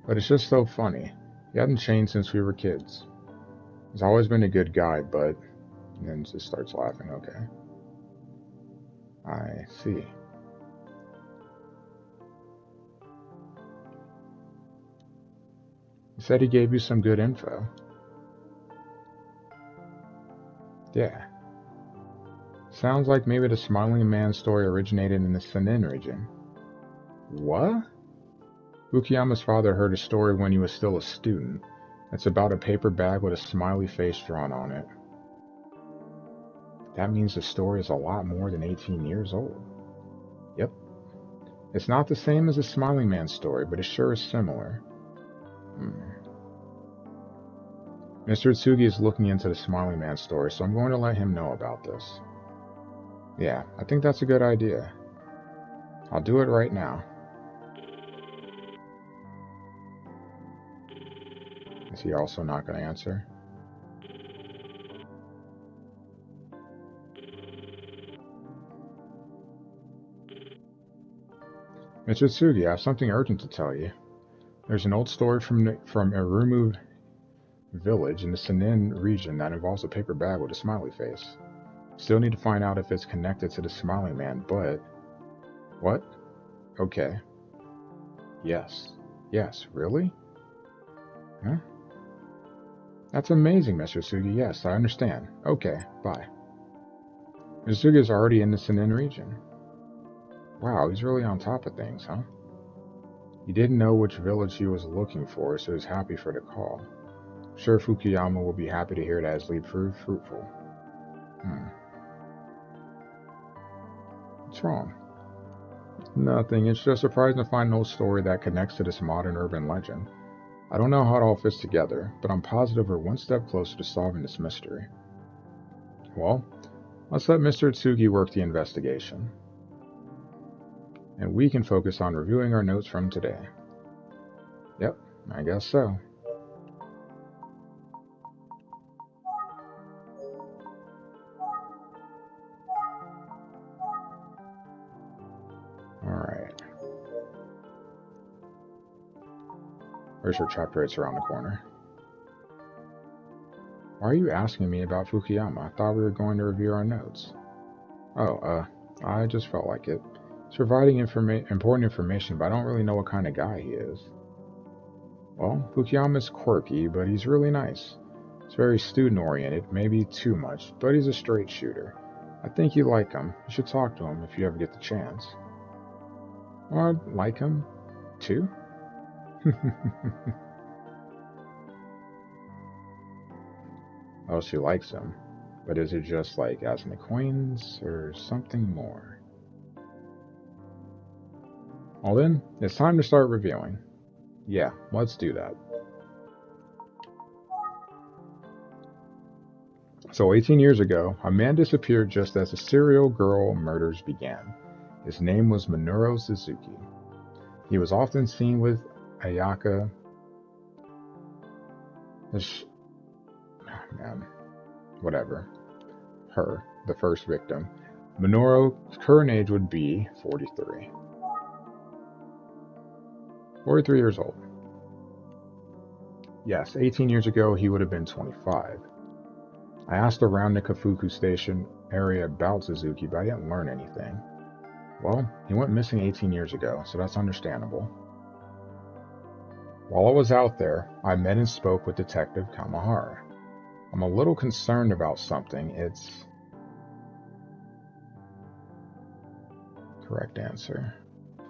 but it's just so funny. He hasn't changed since we were kids. He's always been a good guy, but... And then just starts laughing, okay. I see. He said he gave you some good info. Yeah. Sounds like maybe the Smiling Man story originated in the Senin region. What? Fukuyama's father heard a story when he was still a student. It's about a paper bag with a smiley face drawn on it. That means the story is a lot more than 18 years old. Yep. It's not the same as the Smiling Man story, but it sure is similar. Mr. Tsugi is looking into the Smiling Man story, so I'm going to let him know about this. Yeah, I think that's a good idea. I'll do it right now. Is he also not going to answer? Mr. Tsugi, I have something urgent to tell you. There's an old story from Irumu village in the Senin region that involves a paper bag with a smiley face. Still need to find out if it's connected to the Smiling Man, but... What? Okay. Yes. Yes, really? Huh? That's amazing, Mr. Tsugi. Yes, I understand. Okay, bye. Mr. Tsugi is already in the Senin region. Wow, he's really on top of things, huh? He didn't know which village he was looking for, so he was happy for the call. I'm sure Fukuyama will be happy to hear that his lead proved fruitful. What's wrong? Nothing, it's just surprising to find an old story that connects to this modern urban legend. I don't know how it all fits together, but I'm positive we're one step closer to solving this mystery. Well, let's let Mr. Tsugi work the investigation. And we can focus on reviewing our notes from today. Yep, I guess so. Pretty sure chapter 8's around the corner. Why are you asking me about Fukuyama? I thought we were going to review our notes. Oh, I just felt like it. He's providing important information, but I don't really know what kind of guy he is. Well, Fukuyama's quirky, but he's really nice. He's very student-oriented, maybe too much, but he's a straight shooter. I think you like him. You should talk to him if you ever get the chance. Well, I'd like him, too? Oh, she likes him. But is it just like as an acquaintance, or something more? Well then, it's time to start reviewing. Yeah, let's do that. So 18 years ago, a man disappeared just as the serial girl murders began. His name was Minoru Suzuki. He was often seen with Ayaka. Whatever. Her, the first victim. Minoru's current age would be 43. 43 years old. Yes, 18 years ago he would have been 25. I asked around the Kafuku Station area about Suzuki, but I didn't learn anything. Well, he went missing 18 years ago, so that's understandable. While I was out there, I met and spoke with Detective Kamahara. I'm a little concerned about something. It's... Correct answer.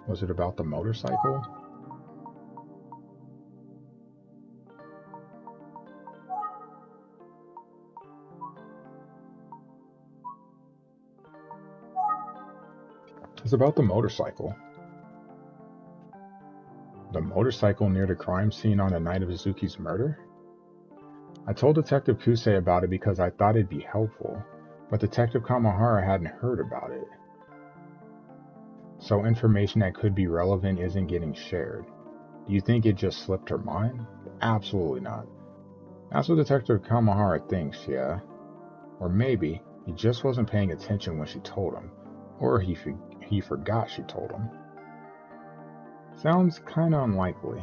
Was it about the motorcycle? It's about the motorcycle. The motorcycle near the crime scene on the night of Suzuki's murder? I told Detective Kusei about it because I thought it'd be helpful, but Detective Kamahara hadn't heard about it. So information that could be relevant isn't getting shared. Do you think it just slipped her mind? Absolutely not. That's what Detective Kamahara thinks, yeah. Or maybe he just wasn't paying attention when she told him, or he forgot she told him. Sounds kinda unlikely.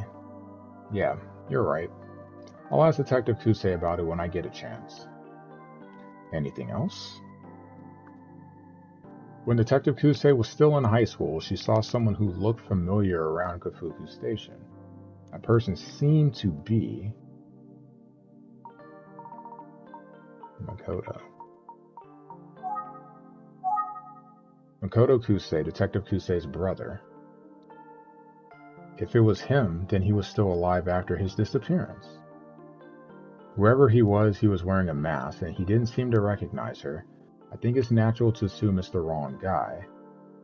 Yeah, you're right. I'll ask Detective Kusei about it when I get a chance. Anything else? When Detective Kusei was still in high school, she saw someone who looked familiar around Kafuku Station. That person seemed to be Makoto. Makoto Kusei, Detective Kusei's brother. If it was him, then he was still alive after his disappearance. Whoever he was wearing a mask, and he didn't seem to recognize her. I think it's natural to assume it's the wrong guy.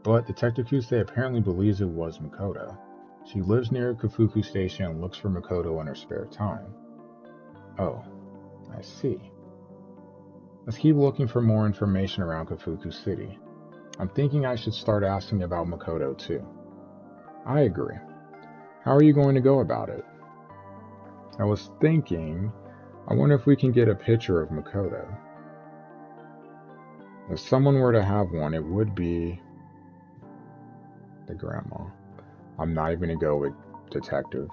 But Detective Kusei apparently believes it was Makoto. She lives near Kafuku Station and looks for Makoto in her spare time. Oh, I see. Let's keep looking for more information around Kafuku City. I'm thinking I should start asking about Makoto too. I agree. How are you going to go about it? I was thinking, I wonder if we can get a picture of Makoto. If someone were to have one, it would be the grandma. I'm not even going to go with Detective.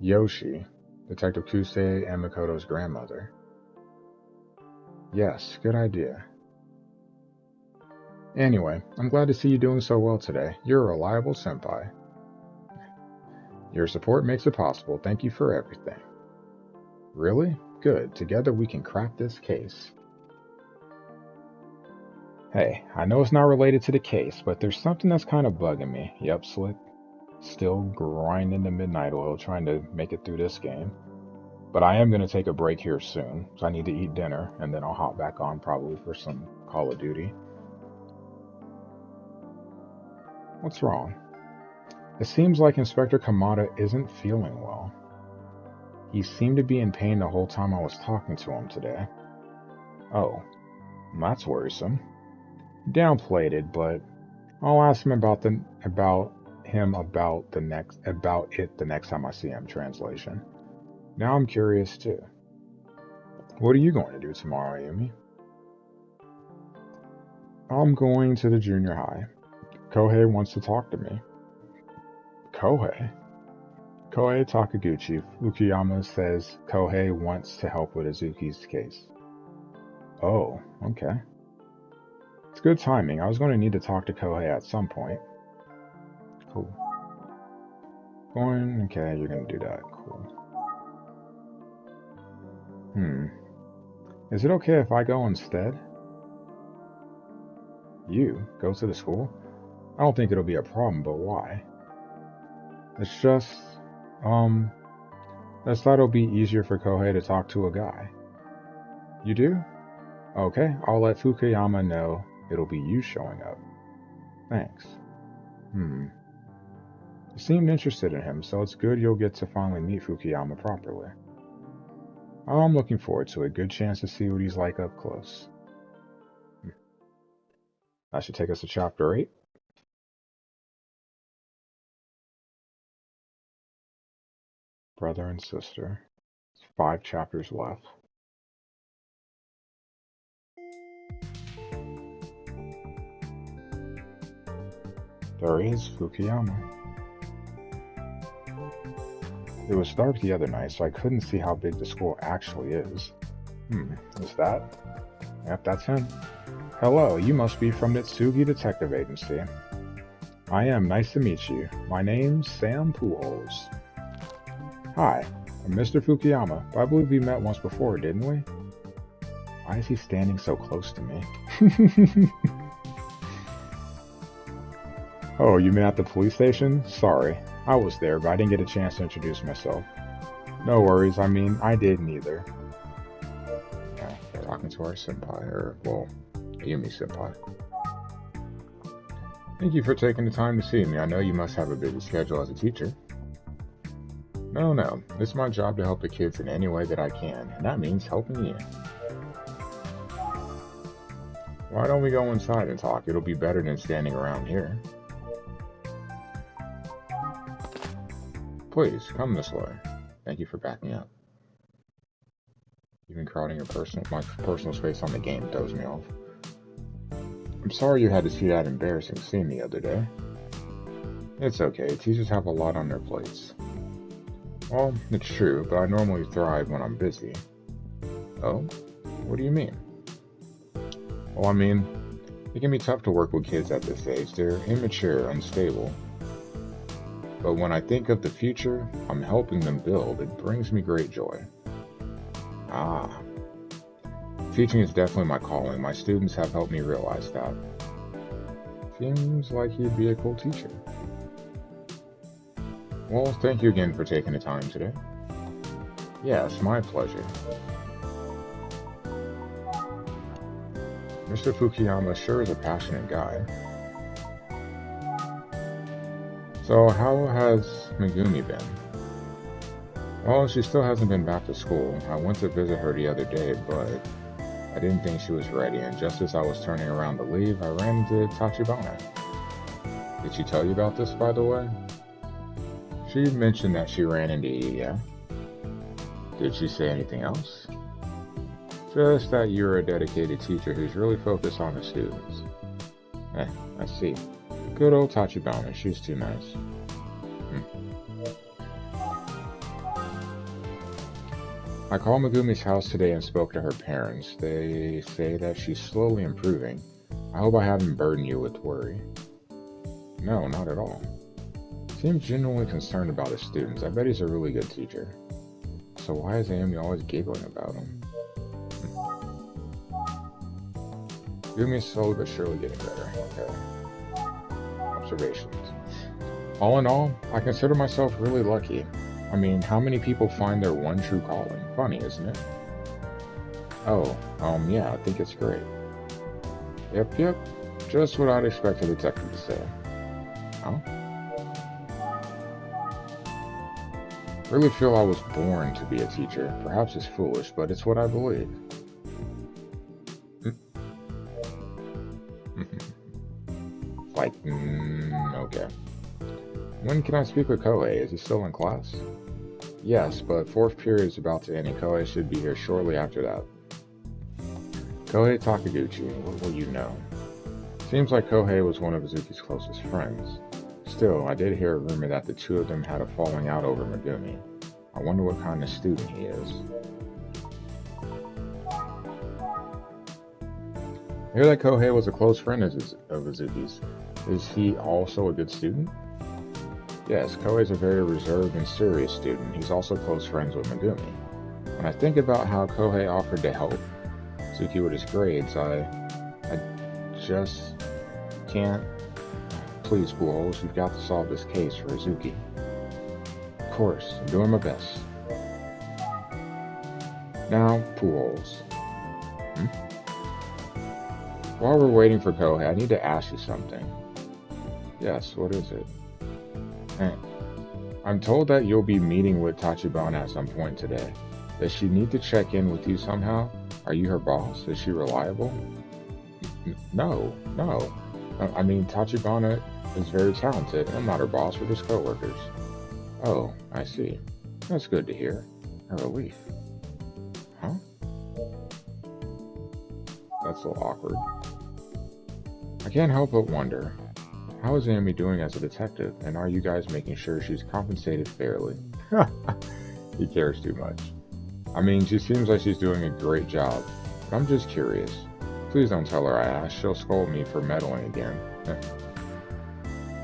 Yoshi, Detective Kusei and Makoto's grandmother. Yes, good idea. Anyway, I'm glad to see you doing so well today. You're a reliable senpai. Your support makes it possible. Thank you for everything. Really? Good. Together we can crack this case. Hey, I know it's not related to the case, but there's something that's kind of bugging me. Yep, Slick. Still grinding the midnight oil trying to make it through this game. But I am going to take a break here soon, so I need to eat dinner, and then I'll hop back on probably for some Call of Duty. What's wrong? It seems like Inspector Kamada isn't feeling well. He seemed to be in pain the whole time I was talking to him today. Oh, that's worrisome. Downplayed it, but I'll ask him about it the next time I see him. Translation. Now I'm curious too. What are you going to do tomorrow, Ayumi? I'm going to the junior high. Kohei wants to talk to me. Kohei. Kohei Takaguchi. Fukuyama says Kohei wants to help with Izuki's case. Oh, okay. It's good timing. I was going to need to talk to Kohei at some point. Cool. Okay, you're going to do that. Cool. Is it okay if I go instead? You? Go to the school? I don't think it'll be a problem, but why? It's just, I just thought it'll be easier for Kohei to talk to a guy. You do? Okay, I'll let Fukuyama know it'll be you showing up. Thanks. You seemed interested in him, so it's good you'll get to finally meet Fukuyama properly. I'm looking forward to it. Good chance to see what he's like up close. That should take us to chapter 8. Brother and sister. 5 chapters left. There is Fukuyama. It was dark the other night, so I couldn't see how big the school actually is. Is that? Yep, that's him. Hello, you must be from Nitsugi Detective Agency. I am. Nice to meet you. My name's Sam Pujols. Hi, I'm Mr. Fukuyama. I believe we met once before, didn't we? Why is he standing so close to me? Oh, you mean at the police station? Sorry. I was there, but I didn't get a chance to introduce myself. No worries, I mean, I didn't either. Yeah, they're talking to our senpai, Yumi senpai. Thank you for taking the time to see me. I know you must have a busy schedule as a teacher. No, it's my job to help the kids in any way that I can, and that means helping you. Why don't we go inside and talk? It'll be better than standing around here. Please, come this way. Thank you for backing up. Even crowding my personal space on the game throws me off. I'm sorry you had to see that embarrassing scene the other day. It's okay, teachers have a lot on their plates. Well, it's true, but I normally thrive when I'm busy. Oh? What do you mean? Well, I mean, it can be tough to work with kids at this age. They're immature, unstable. But when I think of the future I'm helping them build, it brings me great joy. Teaching is definitely my calling. My students have helped me realize that. Seems like he'd be a cool teacher. Well, thank you again for taking the time today. Yes, my pleasure. Mr. Fukuyama sure is a passionate guy. So how has Megumi been? Well, she still hasn't been back to school. I went to visit her the other day, but I didn't think she was ready, and just as I was turning around to leave, I ran into Tachibana. Did she tell you about this, by the way? She mentioned that she ran into you, yeah? Did she say anything else? Just that you're a dedicated teacher who's really focused on the students. I see. Good old Tachibana, she's too nice. I called Megumi's house today and spoke to her parents. They say that she's slowly improving. I hope I haven't burdened you with worry. No, not at all. Seems genuinely concerned about his students. I bet he's a really good teacher. So why is Emio always giggling about him? Megumi's slowly but surely getting better. Okay. Observations. All in all, I consider myself really lucky. I mean, how many people find their one true calling? Funny, isn't it? Oh, yeah, I think it's great. Yep, just what I'd expect a detective to say. Huh? Really feel I was born to be a teacher. Perhaps it's foolish, but it's what I believe. Okay. When can I speak with Kohei? Is he still in class? Yes, but 4th period is about to end and Kohei should be here shortly after that. Kohei Takaguchi, what will you know? Seems like Kohei was one of Izuki's closest friends. Still, I did hear a rumor that the two of them had a falling out over Megumi. I wonder what kind of student he is. I hear that Kohei was a close friend of Izuki's. Is he also a good student? Yes, Kohei's a very reserved and serious student. He's also close friends with Megumi. When I think about how Kohei offered to help Izuki with his grades, I just can't. Please, Bullholes, you've got to solve this case for Izuki. Of course, I'm doing my best. Now, Bullholes. While we're waiting for Kohei, I need to ask you something. Yes, what is it? I'm told that you'll be meeting with Tachibana at some point today. Does she need to check in with you somehow? Are you her boss? Is she reliable? No. I mean, Tachibana is very talented. I'm not her boss, we're just co-workers. Oh, I see. That's good to hear. A relief. Huh? That's a little awkward. I can't help but wonder, how is Amy doing as a detective, and are you guys making sure she's compensated fairly? He cares too much. I mean, she seems like she's doing a great job, but I'm just curious. Please don't tell her I asked. She'll scold me for meddling again.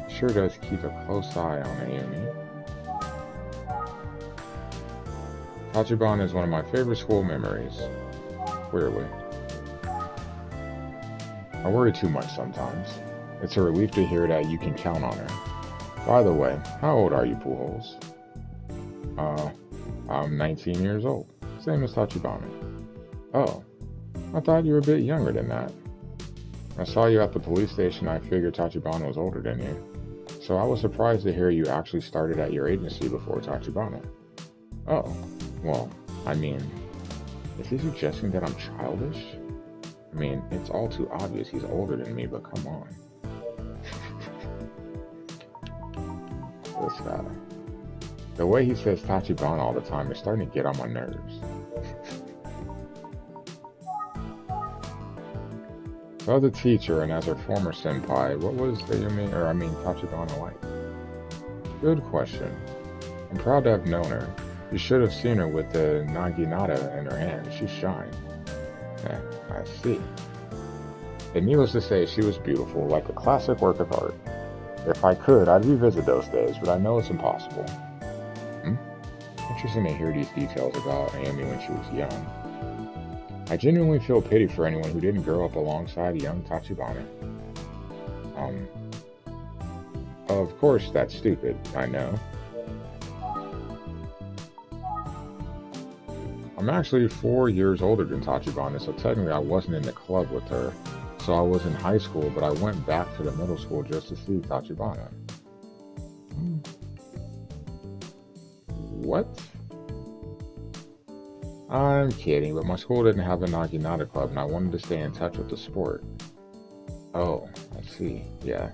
Sure does keep a close eye on Amy. Tachibana is one of my favorite school memories. Clearly. I worry too much sometimes. It's a relief to hear that you can count on her. By the way, how old are you, Pujols? I'm 19 years old. Same as Tachibana. Oh, I thought you were a bit younger than that. I saw you at the police station. I figured Tachibana was older than you. So I was surprised to hear you actually started at your agency before Tachibana. Oh, well, I mean, is he suggesting that I'm childish? I mean, it's all too obvious he's older than me, but come on. This guy. The way he says Tachibana all the time is starting to get on my nerves. As a teacher and as her former senpai, what was Tachibana like? Good question. I'm proud to have known her. You should have seen her with the naginata in her hand. She shined. I see. And needless to say, she was beautiful, like a classic work of art. If I could, I'd revisit those days, but I know it's impossible. Interesting to hear these details about Amy when she was young. I genuinely feel pity for anyone who didn't grow up alongside young Tachibana. Of course that's stupid, I know. I'm actually 4 years older than Tachibana, so technically I wasn't in the club with her. So I was in high school, but I went back to the middle school just to see Tachibana. What? I'm kidding, but my school didn't have a naginata club and I wanted to stay in touch with the sport. Oh, I see. Yeah.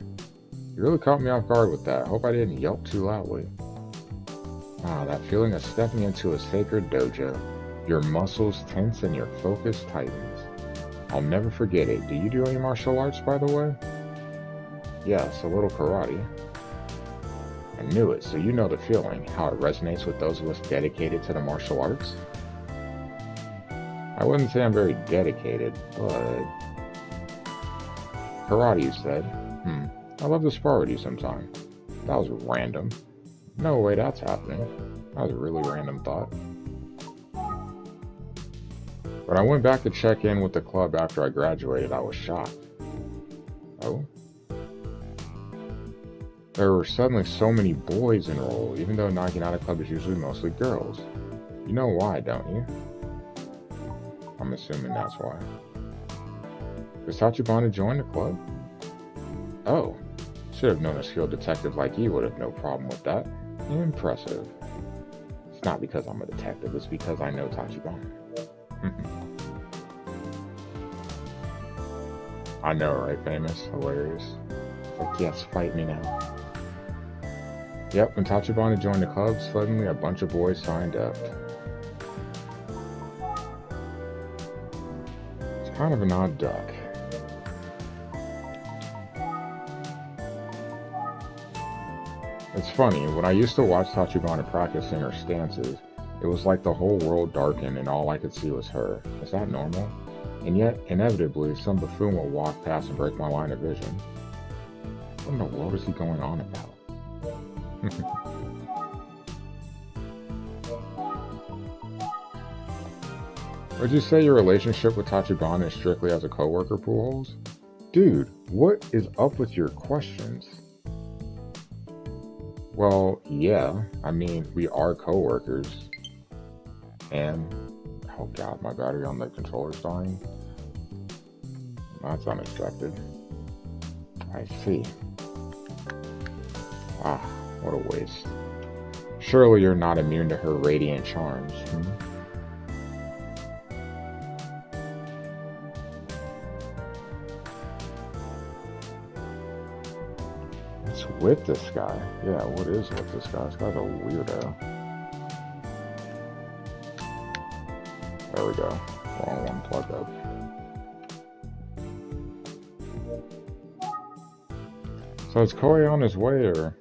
You really caught me off guard with that. I hope I didn't yelp too loudly. That feeling of stepping into a sacred dojo. Your muscles tense and your focus tightens. I'll never forget it. Do you do any martial arts, by the way? Yes, a little karate. I knew it, so you know the feeling, how it resonates with those of us dedicated to the martial arts? I wouldn't say I'm very dedicated, but... Karate, you said? I'd love to spar with you sometime. That was random. No way that's happening. That was a really random thought. When I went back to check in with the club after I graduated, I was shocked. Oh? There were suddenly so many boys enrolled, even though Naginata Club is usually mostly girls. You know why, don't you? I'm assuming that's why. Does Tachibana join the club? Oh, should have known a skilled detective like you would have no problem with that. Impressive. It's not because I'm a detective, it's because I know Tachibana. I know, right? Famous, hilarious. Like, yes, fight me now. Yep, when Tachibana joined the club, suddenly a bunch of boys signed up. It's kind of an odd duck. It's funny, when I used to watch Tachibana practicing her stances, it was like the whole world darkened and all I could see was her. Is that normal? And yet, inevitably, some buffoon will walk past and break my line of vision. What in the world is he going on about? Would you say your relationship with Tachibana is strictly as a coworker, Pool Holes? Dude, what is up with your questions? Well, yeah, I mean, we are coworkers. And, oh god, my battery on the controller's dying. That's unexpected. I see. Ah, what a waste. Surely you're not immune to her radiant charms, What's with this guy? Yeah, what is with this guy? This guy's a weirdo. There we go. Wrong one plugged up. So is Koi on his way, or?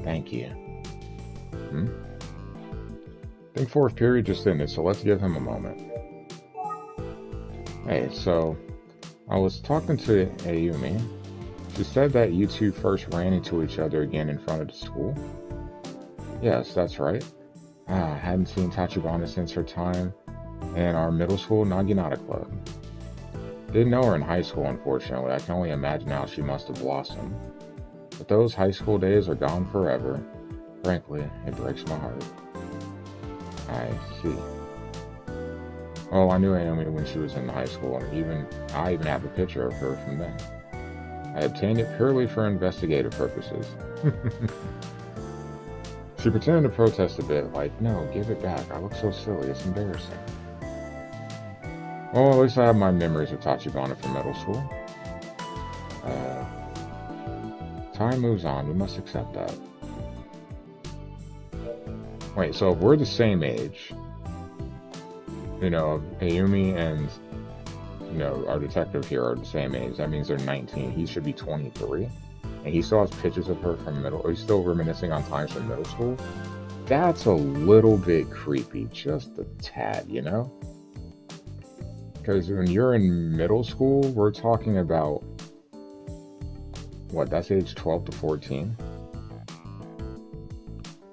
Thank you. I think fourth period just ended, so let's give him a moment. Hey, so I was talking to Ayumi. She said that you two first ran into each other again in front of the school. Yes, that's right. I hadn't seen Tachibana since her time in our middle school Naginata club. Didn't know her in high school, unfortunately. I can only imagine how she must have blossomed. But those high school days are gone forever. Frankly, it breaks my heart. I see. Well, I knew Naomi when she was in high school, and I even have a picture of her from then. I obtained it purely for investigative purposes. She pretended to protest a bit, like, no, give it back, I look so silly, it's embarrassing. Well, at least I have my memories of Tachibana from middle school. Time moves on, we must accept that. Wait, so if we're the same age, you know, Ayumi and, you know, our detective here are the same age, that means they're 19, he should be 23, and he still has pictures of her from or he's still reminiscing on times from middle school? That's a little bit creepy, just a tad, you know? Because when you're in middle school, we're talking about, what, that's age 12 to 14?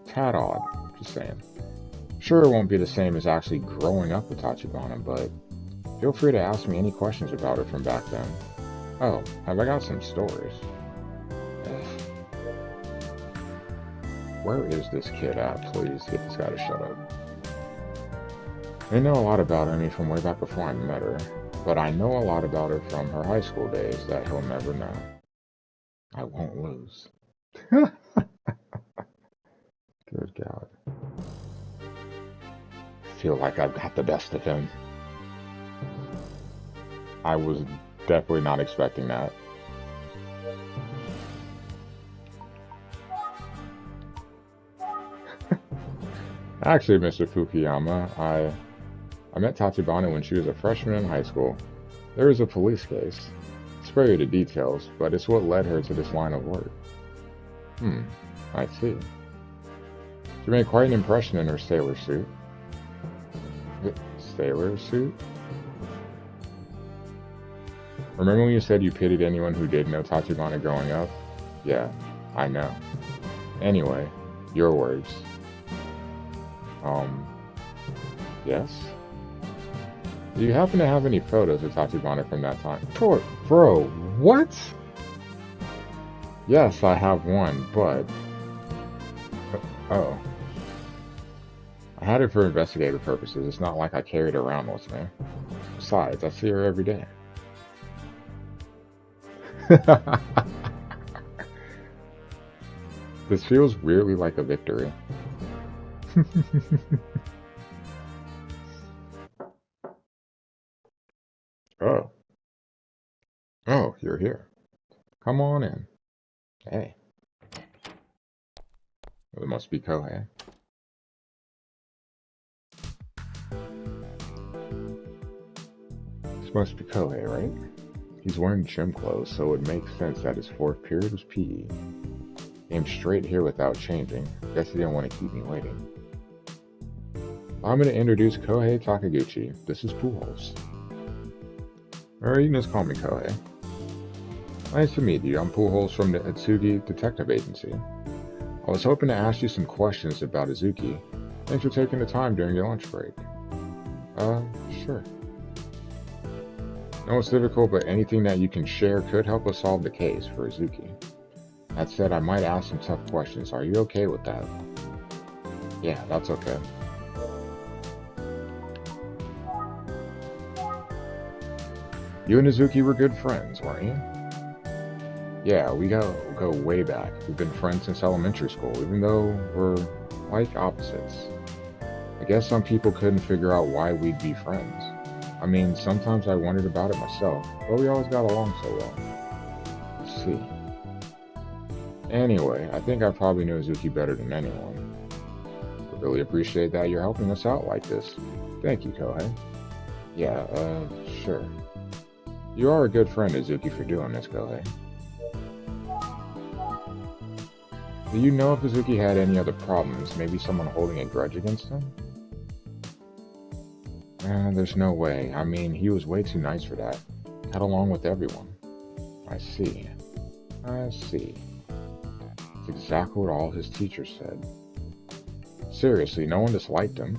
Tad odd, just saying. Sure, it won't be the same as actually growing up with Tachibana, but feel free to ask me any questions about her from back then. Oh, have I got some stories? Ugh. Where is this kid at? Please get this guy to shut up. I know a lot about Emmy from way back before I met her, but I know a lot about her from her high school days that he'll never know. I won't lose. Good God. I feel like I've got the best of him. I was definitely not expecting that. Actually, Mr. Fukuyama, I met Tachibana when she was a freshman in high school. There was a police case. Spare you the details, but it's what led her to this line of work. I see. She made quite an impression in her sailor suit. Sailor suit? Remember when you said you pitied anyone who did know Tachibana growing up? Yeah, I know. Anyway, your words. Yes? Do you happen to have any photos of Tachibana from that time? Bro, what? Yes, I have one, but... Oh. I had it for investigative purposes. It's not like I carried it around with me. Besides, I see her every day. This feels weirdly like a victory. Oh. Oh, you're here. Come on in. Hey. It must be Kohei. This must be Kohei, right? He's wearing gym clothes, so it makes sense that his fourth period was PE. Came straight here without changing. Guess he didn't want to keep me waiting. I'm going to introduce Kohei Takaguchi. This is Pujols. Or you can just call me Kohei. Nice to meet you. I'm Pujols from the Eisuke Detective Agency. I was hoping to ask you some questions about Eisuke. Thanks for taking the time during your lunch break. Sure. No, it's difficult, but anything that you can share could help us solve the case for Eisuke. That said, I might ask some tough questions. Are you okay with that? Yeah, that's okay. You and Eisuke were good friends, weren't you? Yeah, we go way back. We've been friends since elementary school, even though we're like opposites. I guess some people couldn't figure out why we'd be friends. I mean, sometimes I wondered about it myself, but we always got along so well. Let's see. Anyway, I think I probably know Eisuke better than anyone. I really appreciate that you're helping us out like this. Thank you, Kohei. Yeah, sure. You are a good friend, Eisuke, for doing this, Kohei. Do you know if Eisuke had any other problems? Maybe someone holding a grudge against him? There's no way. I mean, he was way too nice for that. Got along with everyone. I see. It's exactly what all his teachers said. Seriously, no one disliked him.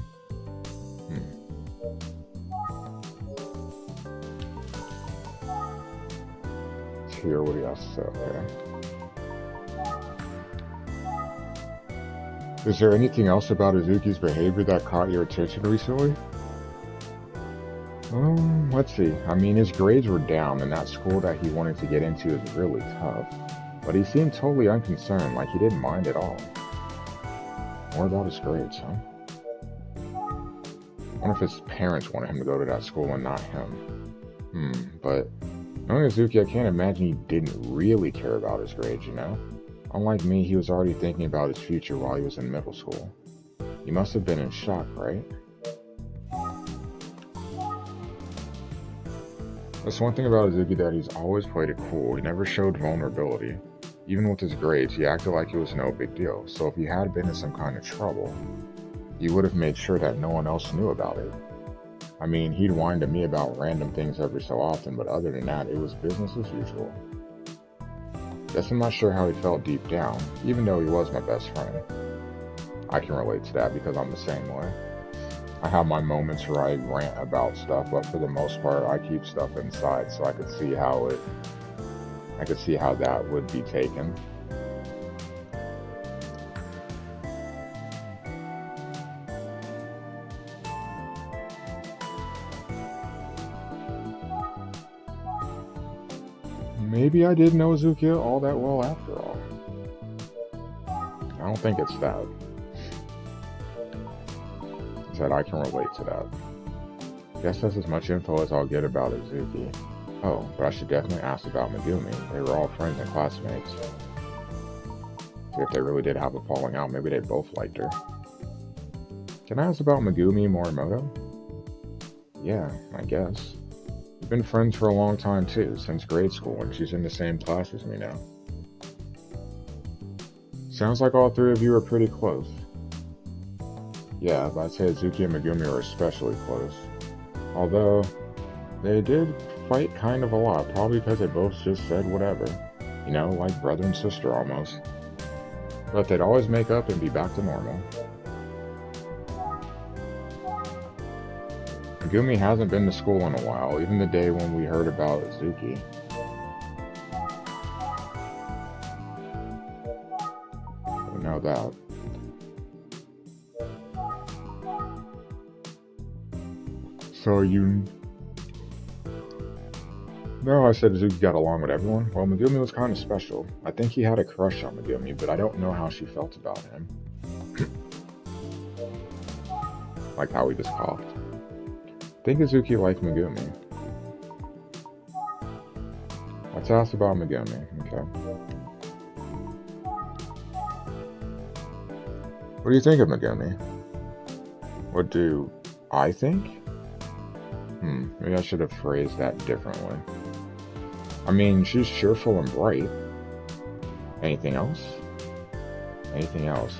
Let's hear what he has to say, okay? Is there anything else about Eisuke's behavior that caught your attention recently? Let's see. I mean, his grades were down, and that school that he wanted to get into is really tough. But he seemed totally unconcerned, like he didn't mind at all. More about his grades, huh? I wonder if his parents wanted him to go to that school and not him. But knowing Eisuke, I can't imagine he didn't really care about his grades, you know? Unlike me, he was already thinking about his future while he was in middle school. He must have been in shock, right? That's one thing about Eisuke, that he's always played it cool. He never showed vulnerability. Even with his grades, he acted like it was no big deal. So if he had been in some kind of trouble, he would have made sure that no one else knew about it. I mean, he'd whine to me about random things every so often, but other than that, it was business as usual. Guess I'm not sure how he felt deep down, even though he was my best friend. I can relate to that because I'm the same way. I have my moments where I rant about stuff, but for the most part, I keep stuff inside, so I could see how that would be taken. Maybe I did know Eisuke all that well after all. I don't think it's that. Said I can relate to that. Guess that's as much info as I'll get about Eisuke. Oh, but I should definitely ask about Megumi. They were all friends and classmates. See if they really did have a falling out, maybe they both liked her. Can I ask about Megumi Morimoto? Yeah, I guess. We've been friends for a long time too, since grade school, and she's in the same class as me now. Sounds like all three of you are pretty close. Yeah, but I'd say Eisuke and Megumi are especially close. Although, they did fight kind of a lot, probably because they both just said whatever. You know, like brother and sister almost. But they'd always make up and be back to normal. Megumi hasn't been to school in a while, even the day when we heard about Eisuke. We know that. So you... No, I said Eisuke got along with everyone. Well, Megumi was kind of special. I think he had a crush on Megumi, but I don't know how she felt about him. Like how we just coughed. I think Eisuke liked Megumi. Let's ask about Megumi, okay? What do you think of Megumi? What do I think? Maybe I should have phrased that differently. I mean, she's cheerful and bright. Anything else? Anything else?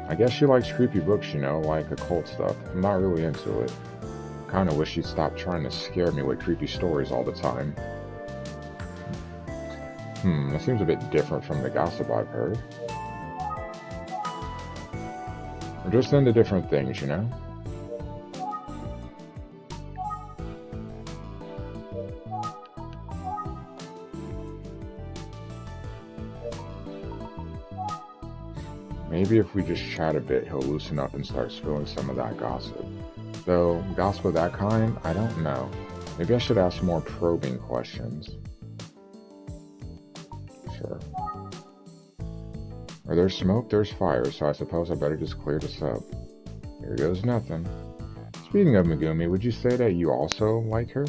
I guess she likes creepy books, you know, like occult stuff. I'm not really into it. Kinda wish she'd stop trying to scare me with creepy stories all the time. That seems a bit different from the gossip I've heard. We're just into different things, you know? Maybe if we just chat a bit, he'll loosen up and start spilling some of that gossip. Though, gossip of that kind, I don't know. Maybe I should ask more probing questions. Sure. Where there's smoke, there's fire, so I suppose I better just clear this up. Here goes nothing. Speaking of Megumi, would you say that you also like her?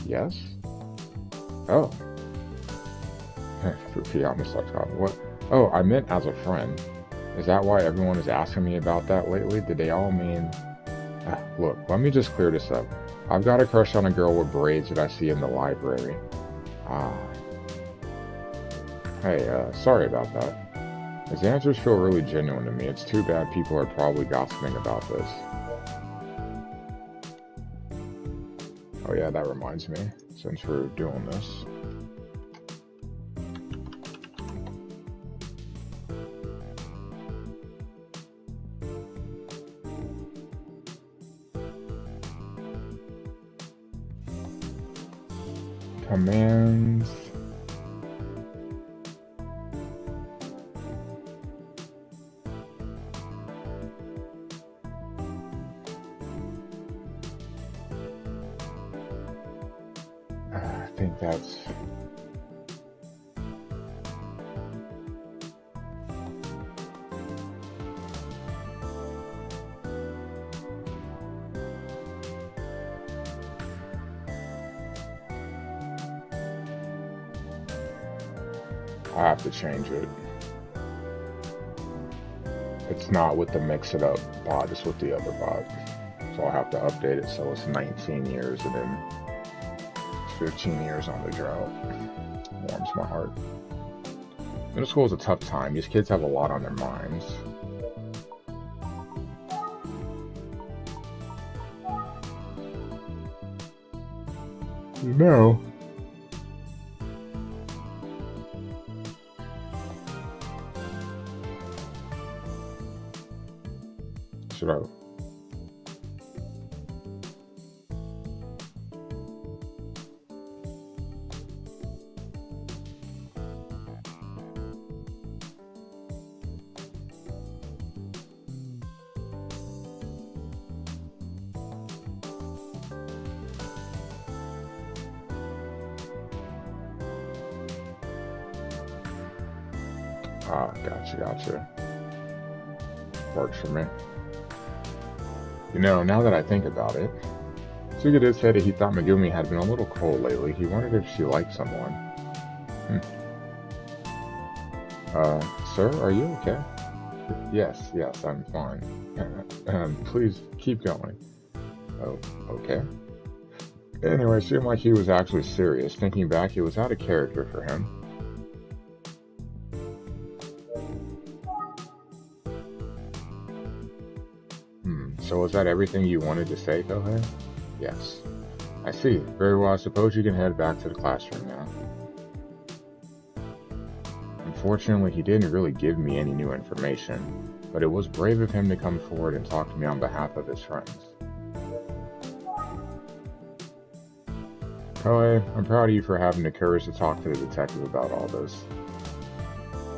Yes? Oh. What? Oh, I meant as a friend. Is that why everyone is asking me about that lately? Did they all mean... Look, let me just clear this up. I've got a crush on a girl with braids that I see in the library. Hey, sorry about that. His answers feel really genuine to me. It's too bad people are probably gossiping about this. Oh yeah, that reminds me, since we're doing this. Commands. I think that's... I have to change it. It's not with the mix it up bot, it's with the other bot. So I'll have to update it so it's 19 years and then 15 years on the drought. Warms my heart. Middle school is a tough time. These kids have a lot on their minds. You know. Should I? Gotcha. Works for me. You know, now that I think about it, Eisuke did say that he thought Megumi had been a little cold lately. He wondered if she liked someone. Sir, are you okay? Yes, I'm fine. Please keep going. Oh, okay. Anyway, it seemed like he was actually serious. Thinking back, it was out of character for him. So was that everything you wanted to say, Kohei? Yes. I see. Very well, I suppose you can head back to the classroom now. Unfortunately, he didn't really give me any new information, but it was brave of him to come forward and talk to me on behalf of his friends. Kohei, I'm proud of you for having the courage to talk to the detective about all this.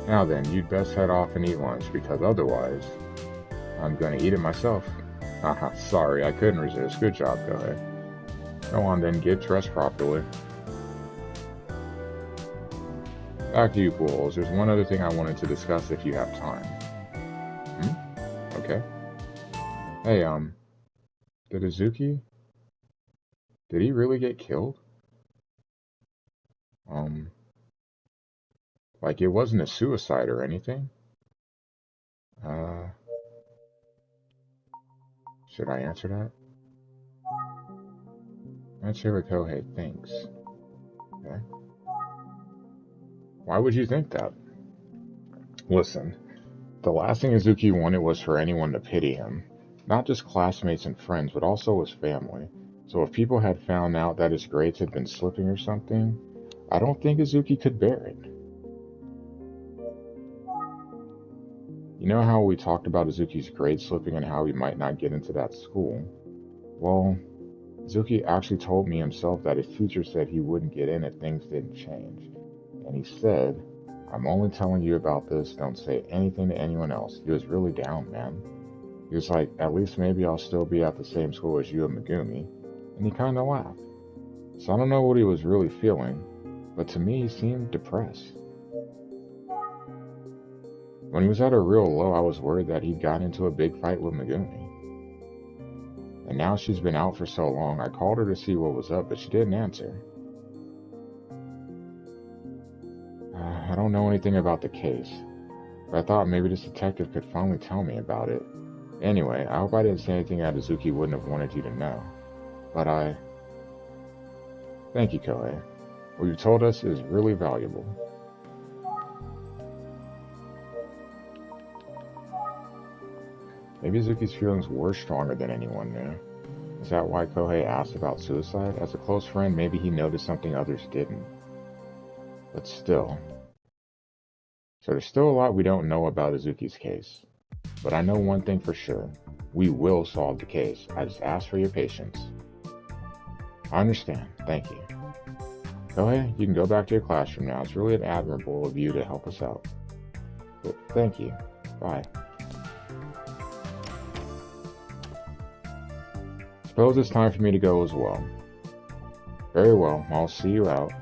Now then, you'd best head off and eat lunch, because otherwise, I'm gonna eat it myself. Haha, sorry, I couldn't resist. Good job, Kohei. Go on then, get dressed properly. Back to you, Pools. There's one other thing I wanted to discuss if you have time. Okay. Hey, did Eisuke? Did he really get killed? Like it wasn't a suicide or anything? Should I answer that? Not sure what Kohei thinks. Okay. Why would you think that? Listen, the last thing Izuki wanted was for anyone to pity him. Not just classmates and friends, but also his family. So if people had found out that his grades had been slipping or something, I don't think Izuki could bear it. You know how we talked about Izuki's grade slipping and how he might not get into that school? Well, Izuki actually told me himself that his teacher said he wouldn't get in if things didn't change. And he said, I'm only telling you about this, don't say anything to anyone else. He was really down, man. He was like, at least maybe I'll still be at the same school as you and Megumi. And he kinda laughed. So I don't know what he was really feeling, but to me he seemed depressed. When he was at a real low, I was worried that he'd gotten into a big fight with Megumi. And now she's been out for so long, I called her to see what was up, but she didn't answer. I don't know anything about the case, but I thought maybe this detective could finally tell me about it. Anyway, I hope I didn't say anything that Izuki wouldn't have wanted you to know. But Thank you, Kohei. What you told us is really valuable. Maybe Izuki's feelings were stronger than anyone knew. Is that why Kohei asked about suicide? As a close friend, maybe he noticed something others didn't. But still. So there's still a lot we don't know about Izuki's case. But I know one thing for sure. We will solve the case. I just ask for your patience. I understand. Thank you. Kohei, you can go back to your classroom now. It's really admirable of you to help us out. But thank you. Bye. Suppose it's time for me to go as well. Very well, I'll see you out.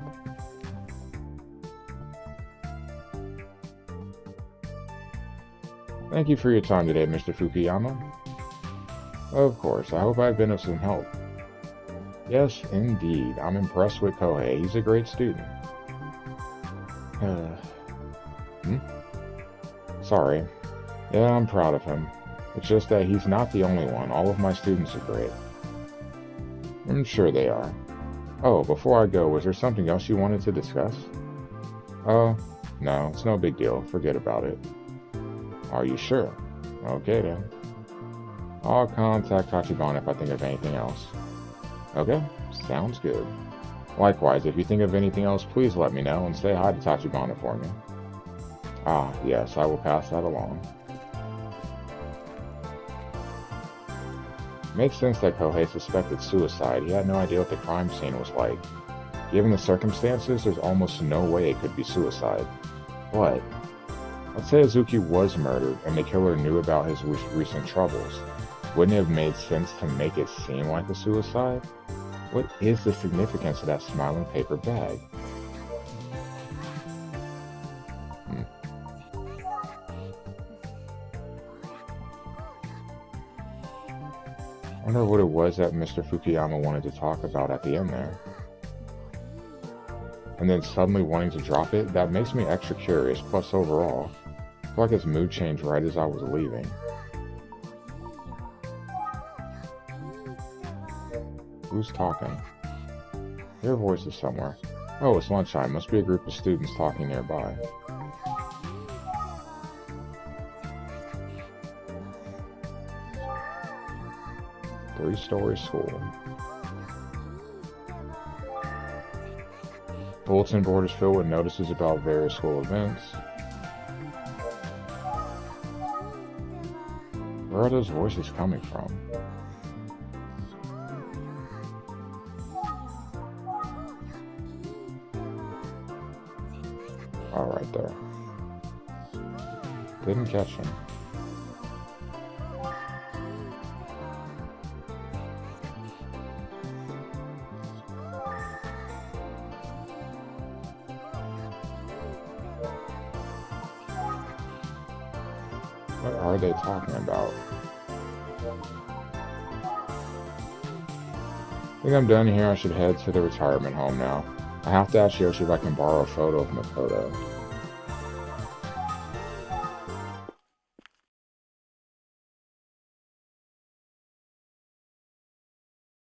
Thank you for your time today, Mr. Fukuyama. Of course, I hope I've been of some help. Yes, indeed. I'm impressed with Kohei. He's a great student. Sorry. Yeah, I'm proud of him. It's just that he's not the only one. All of my students are great. I'm sure they are. Oh, before I go, was there something else you wanted to discuss? Oh, no, it's no big deal. Forget about it. Are you sure? Okay then. I'll contact Tachibana if I think of anything else. Okay, sounds good. Likewise, if you think of anything else, please let me know and say hi to Tachibana for me. Ah, yes, I will pass that along. Makes sense that Kohei suspected suicide. He had no idea what the crime scene was like. Given the circumstances, there's almost no way it could be suicide. But let's say Izuki was murdered and the killer knew about his recent troubles. Wouldn't it have made sense to make it seem like a suicide? What is the significance of that smiling paper bag? I wonder what it was that Mr. Fukuyama wanted to talk about at the end there. And then suddenly wanting to drop it, that makes me extra curious, plus overall, I feel like his mood changed right as I was leaving. Who's talking? I hear voices somewhere. Oh, it's lunchtime. Must be a group of students talking nearby. Three-story school. Bulletin board is filled with notices about various school events. Where are those voices coming from? Oh, right there. Didn't catch him. What are they talking about? I think I'm done here. I should head to the retirement home now. I have to ask Yoshi if I can borrow a photo of Makoto.